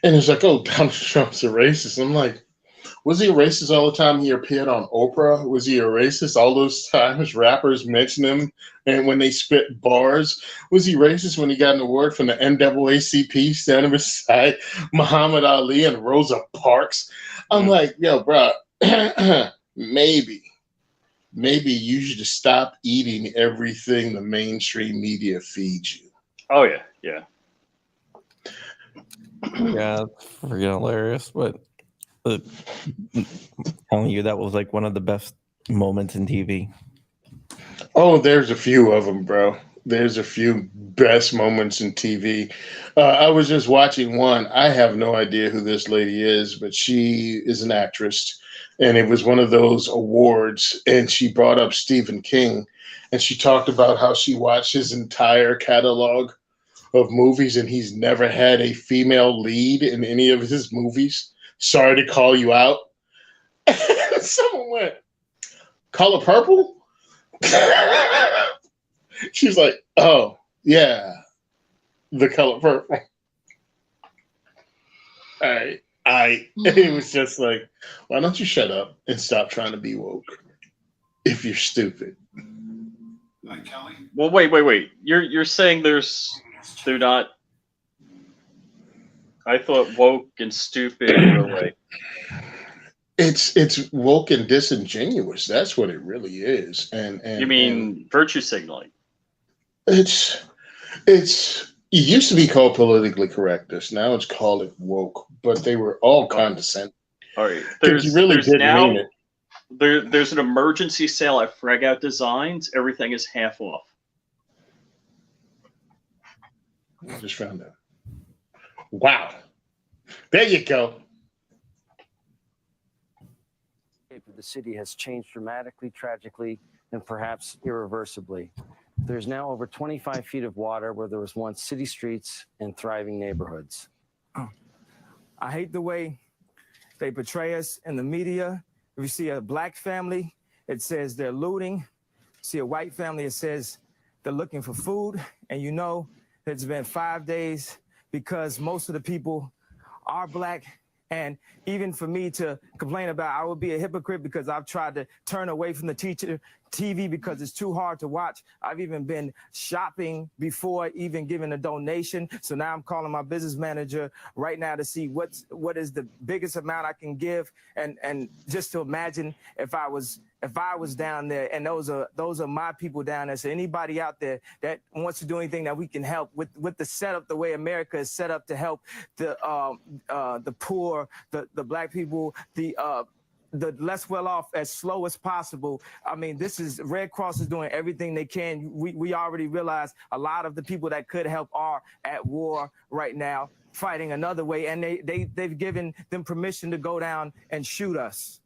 and it's like, oh, Donald Trump's a racist. I'm like, was he a racist all the time he appeared on Oprah? Was he a racist all those times rappers mentioned him and when they spit bars? Was he racist when he got an award from the NAACP standing beside Muhammad Ali and Rosa Parks? I'm like, yo, bro, maybe you should just stop eating everything the mainstream media feeds you. Oh, yeah. Yeah. Yeah, it's freaking hilarious. But telling you that was like one of the best moments in TV. Oh, there's a few of them, bro. There's a few best moments in TV. I was just watching one. I have no idea who this lady is, but she is an actress. And it was one of those awards. And she brought up Stephen King. And she talked about how she watched his entire catalog of movies. And he's never had a female lead in any of his movies. Sorry to call you out. Someone went, Color Purple? She's like, oh, yeah, The Color Purple. It was just like, why don't you shut up and stop trying to be woke if you're stupid? Like Kelly? Well, wait. You're saying they're not. I thought woke and stupid were like. It's woke and disingenuous. That's what it really is. And you mean virtue signaling? It used to be called politically correctness. Now it's called woke. But they were all condescending. All right. There's an emergency sale at Frag Out Designs. Everything is half off. I just found out. Wow. There you go. The city has changed dramatically, tragically, and perhaps irreversibly. There's now over 25 feet of water where there was once city streets and thriving neighborhoods. I hate the way they portray us in the media. If you see a black family, it says they're looting. See a white family, it says they're looking for food. And you know, it's been 5 days because most of the people are black. And even for me to complain about, I would be a hypocrite because I've tried to turn away from the TV because it's too hard to watch. I've even been shopping before even giving a donation. So now I'm calling my business manager right now to see what is the biggest amount I can give. And just to imagine if I was down there, and those are my people down there. So anybody out there that wants to do anything that we can help with the setup, the way America is set up to help the poor, the black people, the less well off as slow as possible. I mean, this is Red Cross is doing everything they can. We already realize a lot of the people that could help are at war right now, fighting another way, and they've given them permission to go down and shoot us.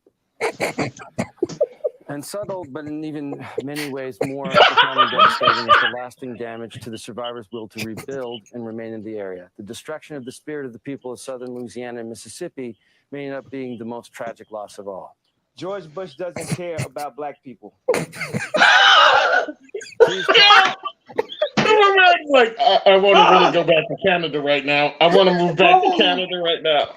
And subtle, but in even many ways more profoundly devastating, is the lasting damage to the survivors' will to rebuild and remain in the area. The destruction of the spirit of the people of southern Louisiana and Mississippi may end up being the most tragic loss of all. George Bush doesn't care about black people. Like, I want to really go back to Canada right now. I want to move back to Canada right now.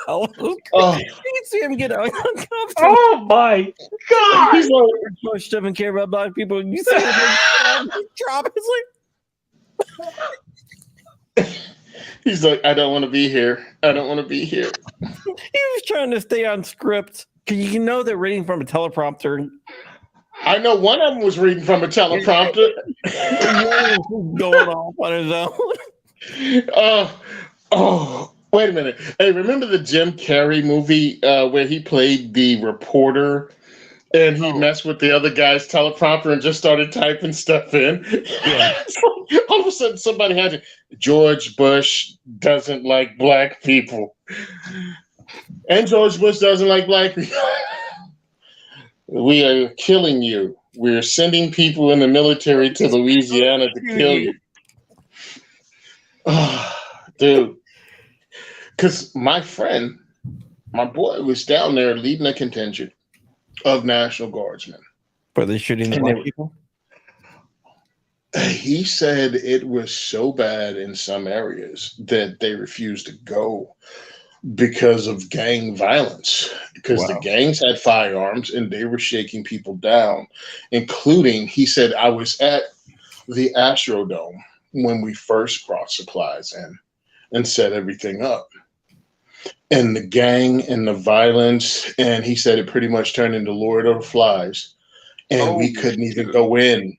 Oh, you see him get uncomfortable. Oh my God! He's like, Bush doesn't care about black people. You see him drop. It's He's like, I don't want to be here. I don't want to be here. He was trying to stay on script. You know they're reading from a teleprompter. I know one of them was reading from a teleprompter. Going off on his own. Oh, wait a minute. Hey, remember the Jim Carrey movie where he played the reporter and he messed with the other guy's teleprompter and just started typing stuff in? Yeah. All of a sudden, somebody had to, George Bush doesn't like black people. And George Bush doesn't like black people. We are killing you. We're sending people in the military to Louisiana to kill you. Oh, dude. Because my friend, my boy, was down there leading a contingent of National Guardsmen. Were they shooting the black people? He said it was so bad in some areas that they refused to go because of gang violence, because the gangs had firearms and they were shaking people down, including, he said, I was at the Astrodome when we first brought supplies in and set everything up. And the gang and the violence, and he said it pretty much turned into Lord of the Flies, and we couldn't even go in.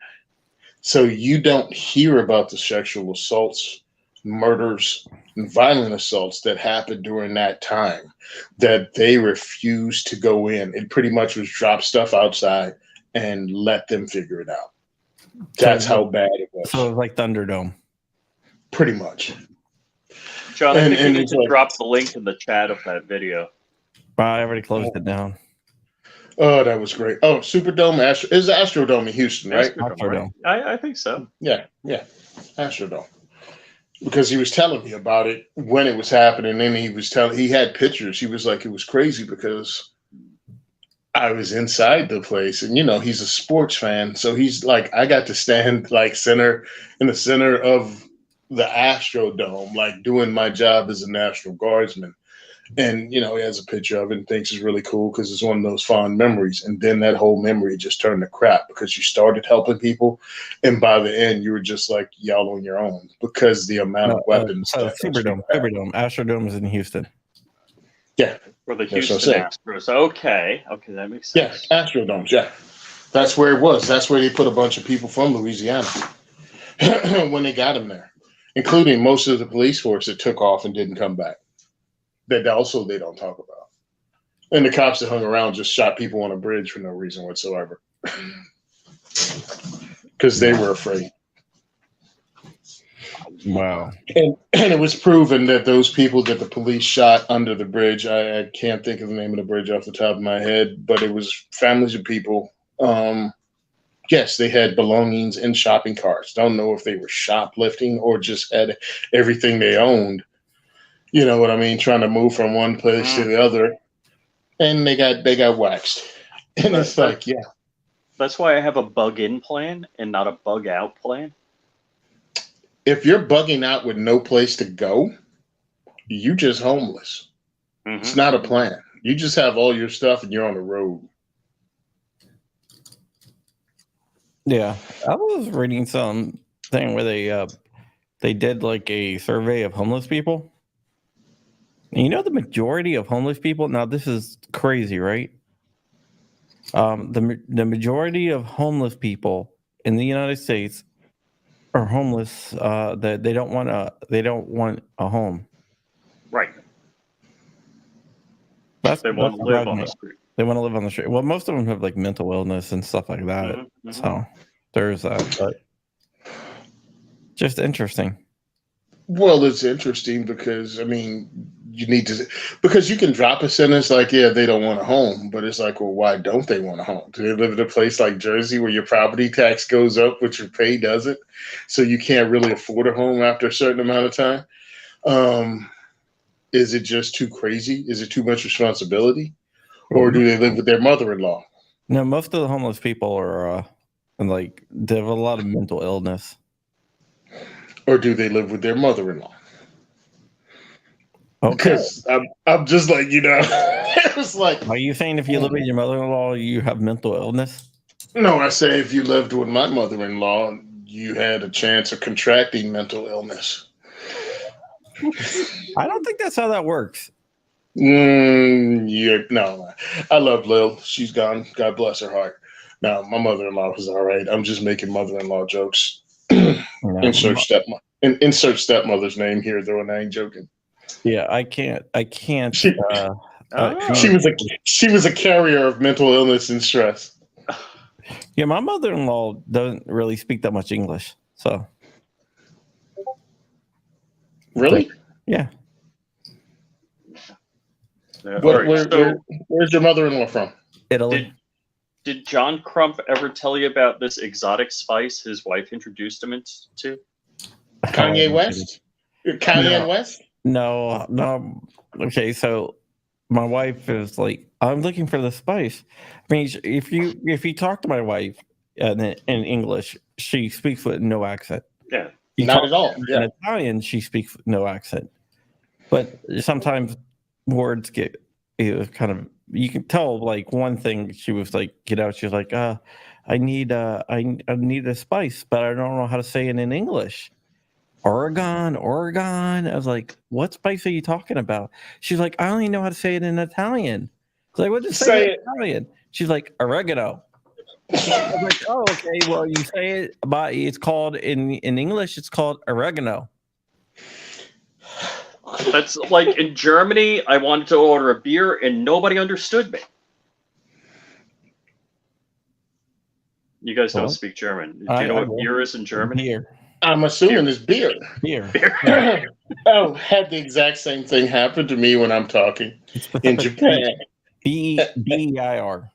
So you don't hear about the sexual assaults, murders, and violent assaults that happened during that time, that they refused to go in. It pretty much was drop stuff outside and let them figure it out. That's how bad it was. So it was like Thunderdome. Pretty much. John, I think you need to drop the link in the chat of that video. I already closed it down. Oh, that was great. Oh, Superdome, is Astrodome in Houston, right? Astrodome. I think so. Yeah, Astrodome. Because he was telling me about it when it was happening, and he had pictures. He was like, it was crazy because I was inside the place, and he's a sports fan, so he's like, I got to stand like in the center of the Astrodome, like doing my job as a National Guardsman. And he has a picture of it and thinks it's really cool because it's one of those fond memories. And then that whole memory just turned to crap because you started helping people, and by the end you were just like y'all on your own because the amount of weapons. Superdome. Astrodome is in Houston. Yeah, for the Houston Astros. Okay, that makes sense. Yeah, Astrodomes. Yeah, that's where it was. That's where they put a bunch of people from Louisiana when they got them there, including most of the police force that took off and didn't come back. That also they don't talk about. And the cops that hung around just shot people on a bridge for no reason whatsoever. Because they were afraid. Wow. And it was proven that those people that the police shot under the bridge, I can't think of the name of the bridge off the top of my head, but it was families of people. Yes, they had belongings in shopping carts. Don't know if they were shoplifting or just had everything they owned. You know what I mean? Trying to move from one place to the other, and they got waxed. And it's like, yeah. That's why I have a bug-in plan and not a bug-out plan. If you're bugging out with no place to go, you just homeless. Mm-hmm. It's not a plan. You just have all your stuff and you're on the road. Yeah, I was reading something where they did like a survey of homeless people. The majority of homeless people, now this is crazy, right? The majority of homeless people in the United States are homeless that they don't want a home. Right. They want to live on the street. They want to live on the street. Well, most of them have like mental illness and stuff like that. Mm-hmm. So there's that, but just interesting. Well, it's interesting because because you can drop a sentence like, yeah, they don't want a home, but it's like, well, why don't they want a home? Do they live in a place like Jersey where your property tax goes up, but your pay doesn't? So you can't really afford a home after a certain amount of time. Is it just too crazy? Is it too much responsibility? Or do they live with their mother-in-law? No, most of the homeless people are they have a lot of mental illness. Or do they live with their mother-in-law? Okay. Because I'm just like, it's like. Are you saying if you live with your mother-in-law, you have mental illness? No, I say if you lived with my mother-in-law, you had a chance of contracting mental illness. I don't think that's how that works. Yeah, no. I love Lil. She's gone. God bless her heart. No, my mother-in-law was all right. I'm just making mother-in-law jokes. Insert stepmother's name here, though, and I ain't joking. Yeah, I can't. She was a carrier of mental illness and stress. Yeah, my mother-in-law doesn't really speak that much English, so. Really? Yeah. Where's your mother-in-law from? Italy. Did John Crump ever tell you about this exotic spice his wife introduced him into? Kanye West? Kanye West? No. Okay, so my wife is like, I'm looking for the spice. I mean, if you talk to my wife in English, she speaks with no accent. Yeah. Not at all. In Italian, she speaks with no accent. But sometimes words get kind of, you can tell like one thing she was like, she was like, I need a spice, but I don't know how to say it in English. Oregon. I was like, what spice are you talking about? She's like, I only know how to say it in Italian. I was like, what does it say in Italian? She's like, oregano. I was like, oh, okay. Well, you say it, but it's called in English, it's called oregano. That's like in Germany, I wanted to order a beer and nobody understood me. You guys don't speak German. Do you know what beer is in Germany? Beer. I'm assuming it's beer. Beer. Oh, had the exact same thing happen to me when I'm talking in Japan. BEIR.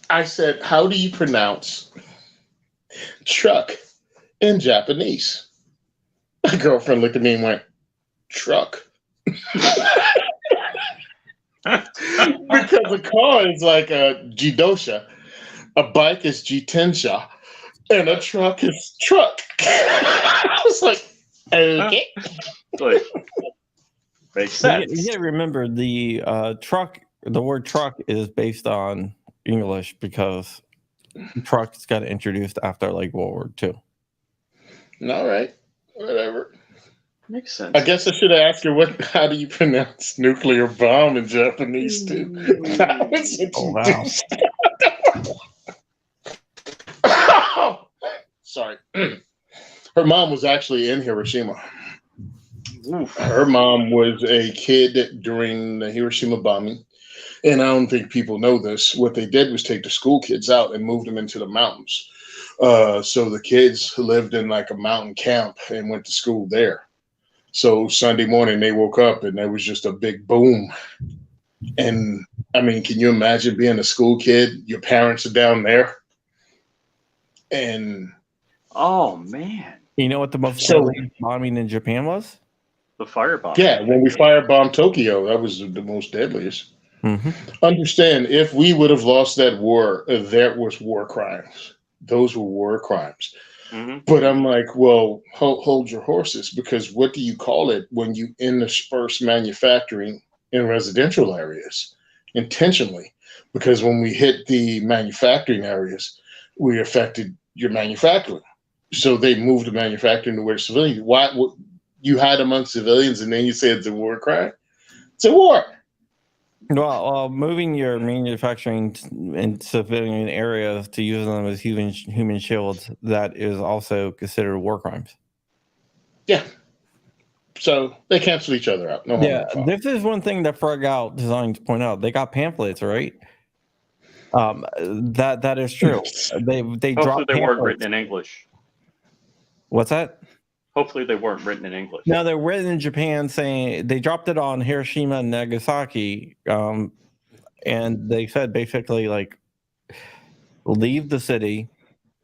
I said, how do you pronounce truck in Japanese? My girlfriend looked at me and went, truck. Because a car is like a jidosha, a bike is jitensha, and a truck is truck. I was like, okay. Makes sense. You gotta remember the truck. The word truck is based on English because trucks got introduced after like World War II. All right, whatever. Makes sense. I guess I should have asked her how do you pronounce nuclear bomb in Japanese too? Oh, wow. Sorry. Her mom was actually in Hiroshima. Her mom was a kid during the Hiroshima bombing. And I don't think people know this. What they did was take the school kids out and move them into the mountains. So the kids lived in like a mountain camp and went to school there. So Sunday morning they woke up and there was just a big boom. And I mean, can you imagine being a school kid? Your parents are down there. And oh man. You know what the most deadly bombing in Japan was? The firebomb. Yeah, when we firebombed Tokyo, that was the most deadliest. Mm-hmm. Understand, if we would have lost that war, that was war crimes. Those were war crimes. Mm-hmm. But I'm like, well, hold your horses, because what do you call it when you intersperse manufacturing in residential areas intentionally? Because when we hit the manufacturing areas, we affected your manufacturing. So they moved the manufacturing to where civilians. Why you hide among civilians and then you say it's a war crime? It's a war. Well, moving your manufacturing in civilian areas to use them as human shields, that is also considered war crimes. Yeah. So they cancel each other out. No harm, no foul. This is one thing that Frag Out Designs point out. They got pamphlets, right? That is true. They Hopefully dropped they weren't pamphlets. written in English. What's that? Hopefully they weren't written in English. No, they're written in Japan, saying they dropped it on Hiroshima and Nagasaki, and they said basically like, leave the city.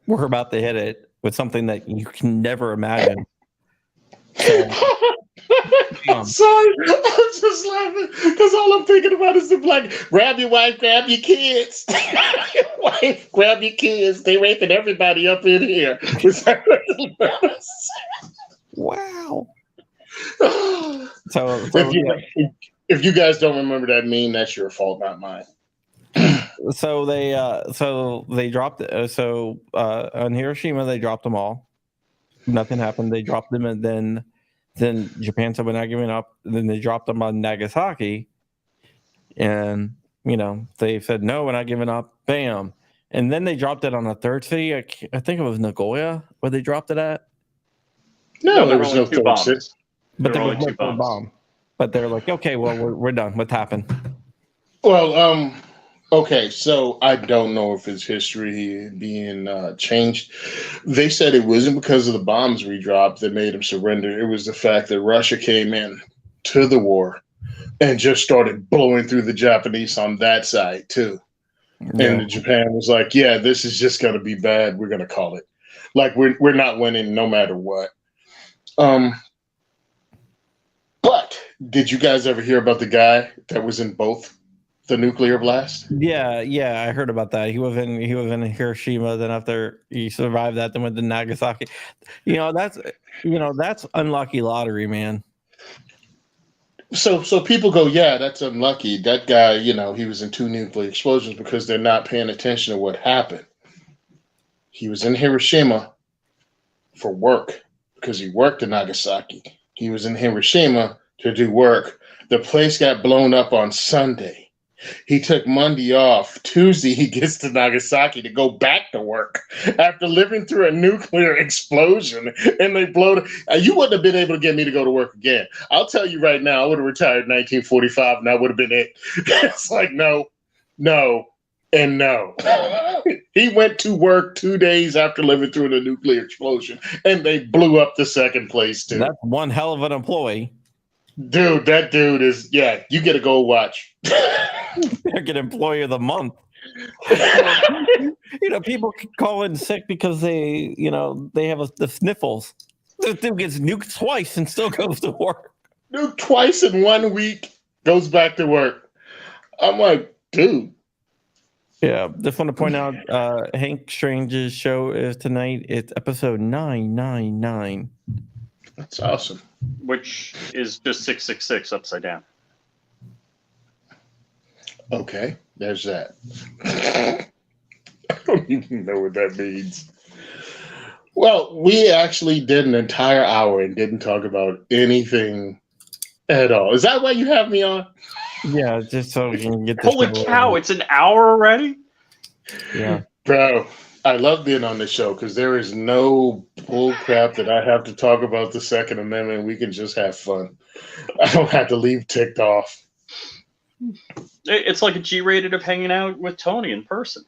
We're about to hit it with something that you can never imagine. Sorry, I'm just laughing because all I'm thinking about is the black. Grab your wife, grab your kids. Your wife, grab your kids. They raping everybody up in here. Wow. If you guys don't remember that meme, that's your fault, not mine. So they dropped on Hiroshima. They dropped them all. nothing happened. They dropped them, and then Japan said we're not giving up. Then they dropped them on Nagasaki, and they said no, we're not giving up. Bam, and then they dropped it on a third city. I think it was Nagoya where they dropped it at. No, there were was only no two third bombs. city. But there were was only no two third bombs. bomb. But they're like, okay, well, we're done. What happened? Well, okay, so I don't know if it's history being changed. They said it wasn't because of the bombs we dropped that made them surrender. It was the fact that Russia came in to the war and just started blowing through the Japanese on that side too. Yeah. And Japan was like, yeah, this is just going to be bad. We're going to call it. Like, we're not winning no matter what. But did you guys ever hear about the guy that was in both the nuclear blast? Yeah, I heard about that. He was in Hiroshima. Then after he survived that, then went to Nagasaki. That's unlucky lottery, man. So people go, yeah, that's unlucky. That guy, he was in 2 nuclear explosions because they're not paying attention to what happened. He was in Hiroshima for work because he worked in Nagasaki. He was in Hiroshima to do work. The place got blown up on Sunday. He took Monday off. Tuesday, he gets to Nagasaki to go back to work after living through a nuclear explosion, and they blow. You wouldn't have been able to get me to go to work again. I'll tell you right now, I would have retired in 1945, and that would have been it. It's like, no, and no. He went to work 2 days after living through a nuclear explosion, and they blew up the second place, too. That's one hell of an employee. Dude, that dude is, you get a gold watch. Get employee of the month. People call in sick because they have the sniffles. This dude gets nuked twice and still goes to work. Nuked twice in 1 week, goes back to work. I'm like, dude. Yeah, just want to point out Hank Strange's show is tonight. It's episode 999. That's awesome. Which is just 666 upside down. Okay, there's that. I don't even know what that means. Well, we actually did an entire hour and didn't talk about anything at all. Is that why you have me on? Yeah, just so we can get this. Holy cow, it's an hour already? Yeah. Bro, I love being on this show because there is no bull crap that I have to talk about the Second Amendment. We can just have fun. I don't have to leave ticked off. It's like a G-rated of hanging out with Tony in person.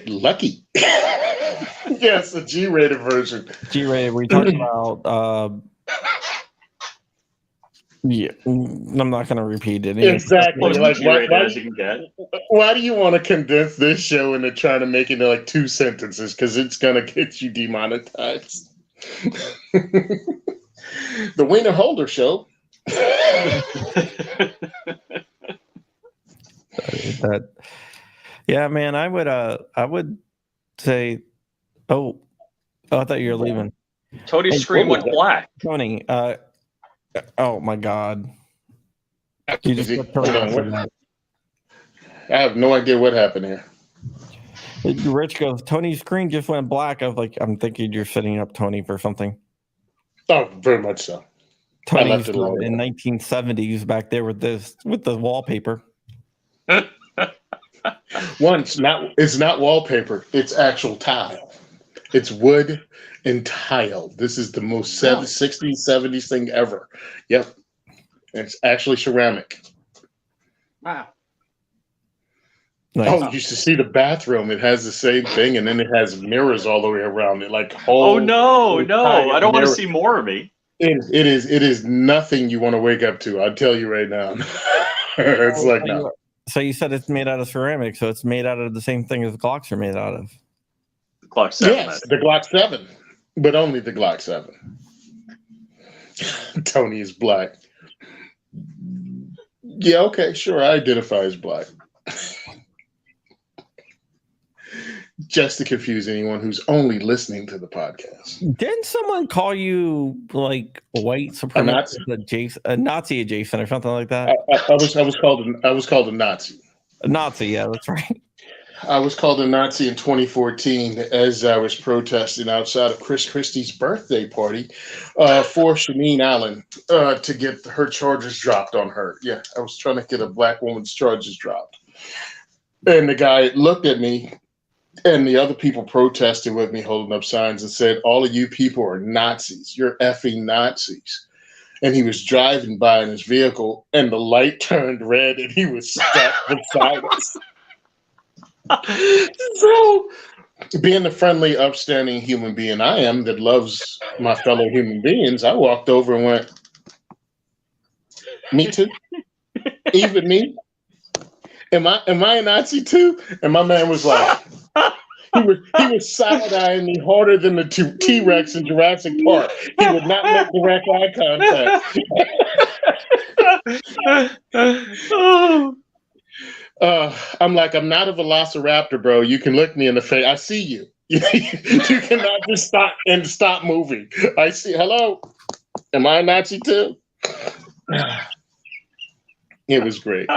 Lucky. Yes, a G-rated version. G-rated. We talked about. Yeah, I'm not going to repeat it. Exactly. Like, G-rated as you can get. Why do you want to condense this show into trying to make it into like 2 sentences? Because it's going to get you demonetized. The Wiener Holder Show. Yeah, man, I would say. Oh, I thought you were leaving. Tony's screen went black. Tony, oh my God. You just I have no idea what happened here. Rich goes, Tony's screen just went black. I was like, I'm thinking you're setting up Tony for something. Oh, very much so. Tony's in 1970s back there with the wallpaper. It's not wallpaper. It's actual tile. It's wood and tile. This is the most 60s, 70s thing ever. Yep. And it's actually ceramic. Wow. Nice. Oh, you should see the bathroom. It has the same thing, and then it has mirrors all the way around it. Like no! I don't want to see more of me. It is nothing you want to wake up to. I'll tell you right now. It's like no. So you said it's made out of ceramic, so it's made out of the same thing as the Glocks are made out of. The Glock 7. Yes, the Glock 7, but only the Glock 7. Tony is black. Yeah, okay, sure. I identify as black. Just to confuse anyone who's only listening to the podcast. Didn't someone call you like white supremacist, a Nazi adjacent, or something like that? I was called a Nazi. A Nazi, yeah, that's right. I was called a Nazi in 2014 as I was protesting outside of Chris Christie's birthday party for Shameen Allen to get her charges dropped on her. Yeah, I was trying to get a black woman's charges dropped. And the guy looked at me, and the other people protested with me, holding up signs and said, "All of you people are Nazis. You're effing Nazis." And he was driving by in his vehicle, and the light turned red, and he was stuck beside us. So, being the friendly, upstanding human being I am that loves my fellow human beings, I walked over and went, "Me too? Even me? Am I a Nazi too?" And my man was like, he was side-eyeing me harder than the T-Rex in Jurassic Park. He would not make direct eye contact. I'm like, "I'm not a velociraptor, bro. You can look me in the face. I see you. You cannot just stop moving. I see. Hello? Am I a Nazi too?" It was great.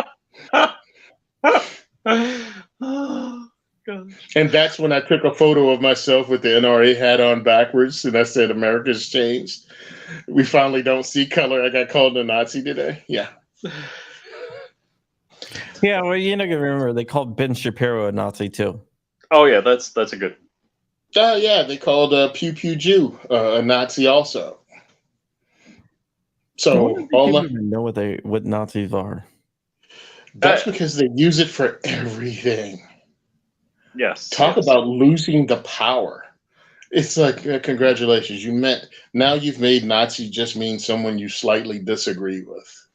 And that's when I took a photo of myself with the NRA hat on backwards, and I said, "America's changed. We finally don't see color." I got called a Nazi today. Yeah. Yeah, well, you know, remember they called Ben Shapiro a Nazi too. Oh yeah, that's a good. Yeah, they called Pew Pew Jew a Nazi also. So people even know what Nazis are. That's because they use it for everything. Yes. Talk about losing the power. It's like, congratulations, now you've made Nazi just mean someone you slightly disagree with.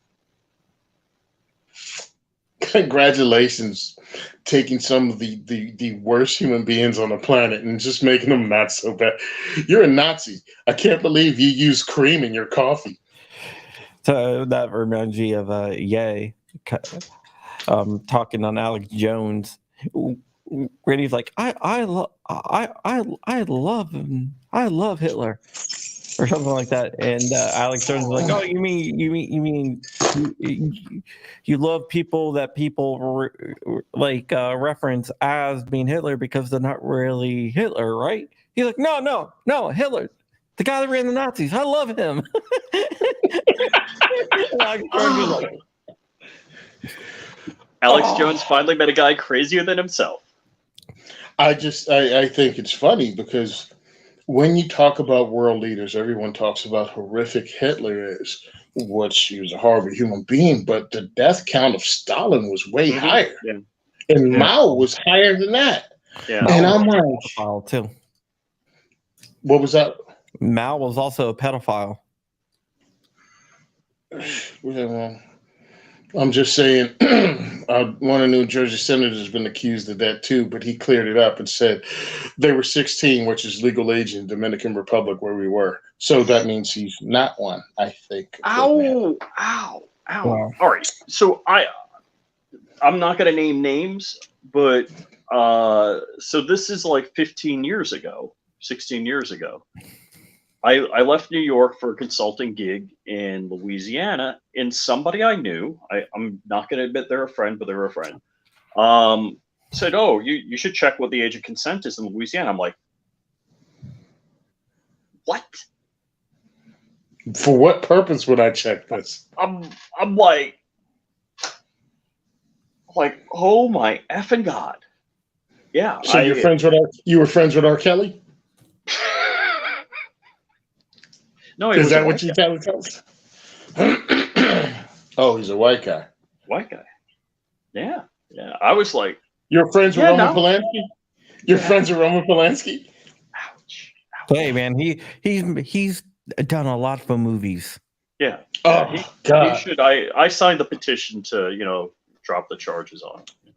Congratulations, taking some of the worst human beings on the planet and just making them not so bad. You're a Nazi. I can't believe you use cream in your coffee. So that reminds me of Ye talking on Alex Jones, when he's like, I love him. I love Hitler, or something like that. And Alex Jones was like, "Oh, you mean you love people that people reference as being Hitler because they're not really Hitler, right?" He's like, no, Hitler, the guy that ran the Nazis. I love him. Alex Jones finally met a guy crazier than himself. I think it's funny because when you talk about world leaders, everyone talks about how horrific Hitler is, which he was a horrible human being, but the death count of Stalin was way higher. Yeah. And Mao was higher than that. Yeah. And I'm like, pedophile too. What was that? Mao was also a pedophile. Well, I'm just saying, one of New Jersey senators has been accused of that too, but he cleared it up and said they were 16, which is legal age in Dominican Republic where we were. So that means he's not one, I think. Ow. Wow. All right. So I'm not going to name names, but so this is like 15 years ago, 16 years ago. I left New York for a consulting gig in Louisiana, and somebody I knew, I'm not going to admit they're a friend, but they're a friend, said, "Oh, you should check what the age of consent is in Louisiana." I'm like, "What? For what purpose would I check this?" I'm like, oh my effing God. Yeah. So you were friends with R. Kelly? No, is that what you tell us? Oh, he's a white guy. White guy. Yeah. I was like, "You're friends with Roman Polanski? You're friends with Roman Polanski?" Ouch. Hey man, he's done a lot for movies. Yeah. God. He should. I signed the petition to drop the charges on him.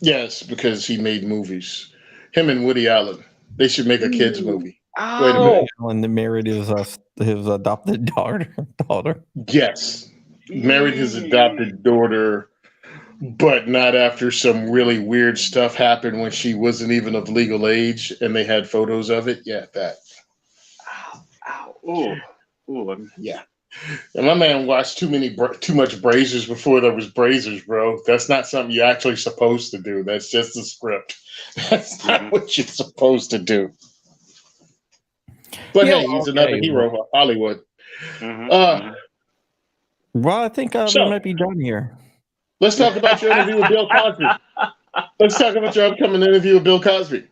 Yes, because he made movies. Him and Woody Allen. They should make a kids movie. Ow. Wait a minute. And married his adopted daughter. Yes. Married his adopted daughter, but not after some really weird stuff happened when she wasn't even of legal age and they had photos of it. Yeah, that. Ow. Ooh. Yeah. And my man watched too much Brazers before there was Brazers, bro. That's not something you're actually supposed to do. That's just the script. That's not what you're supposed to do. But hey, he's another hero of Hollywood. Well, I think we might be done here. Let's talk about your interview with Bill Cosby. Let's talk about your upcoming interview with Bill Cosby.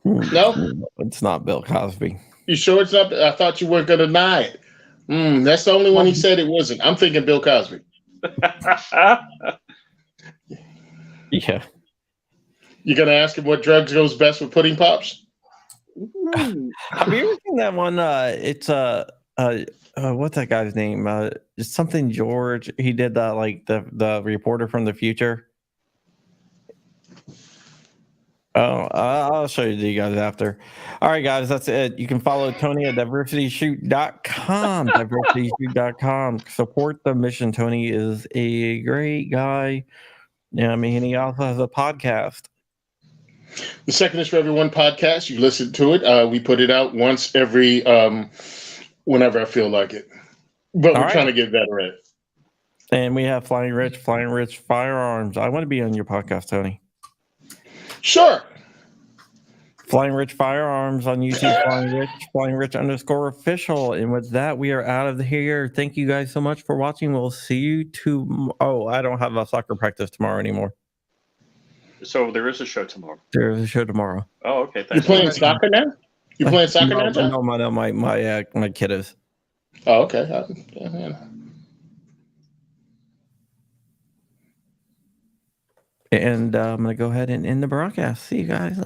No? It's not Bill Cosby. You sure it's not? I thought you weren't going to deny it. That's the only one he said it wasn't. I'm thinking Bill Cosby. Yeah. You going to ask him what drugs goes best with pudding pops? Have you ever seen that one? It's what's that guy's name? It's something George. He did that, like the reporter from the future. Oh, I'll show you guys after. All right, guys, that's it. You can follow Tony at diversityshoot.com. Diversityshoot.com. Support the mission. Tony is a great guy. Yeah, I mean, he also has a podcast. The Second is for Everyone podcast. You listen to it. We put it out once every whenever I feel like it. But we're trying to get better at it. And we have Flying Rich Firearms. I want to be on your podcast, Tony. Sure. Flying Rich Firearms on YouTube, Flying Rich _official. And with that, we are out of here. Thank you guys so much for watching. We'll see you tomorrow. I don't have a soccer practice tomorrow anymore. So there is a show tomorrow. There's a show tomorrow. Oh, okay. Thanks. You playing soccer now? You playing soccer now, John? No, my kid is. Oh, okay. And I'm going to go ahead and end the broadcast. See you guys later.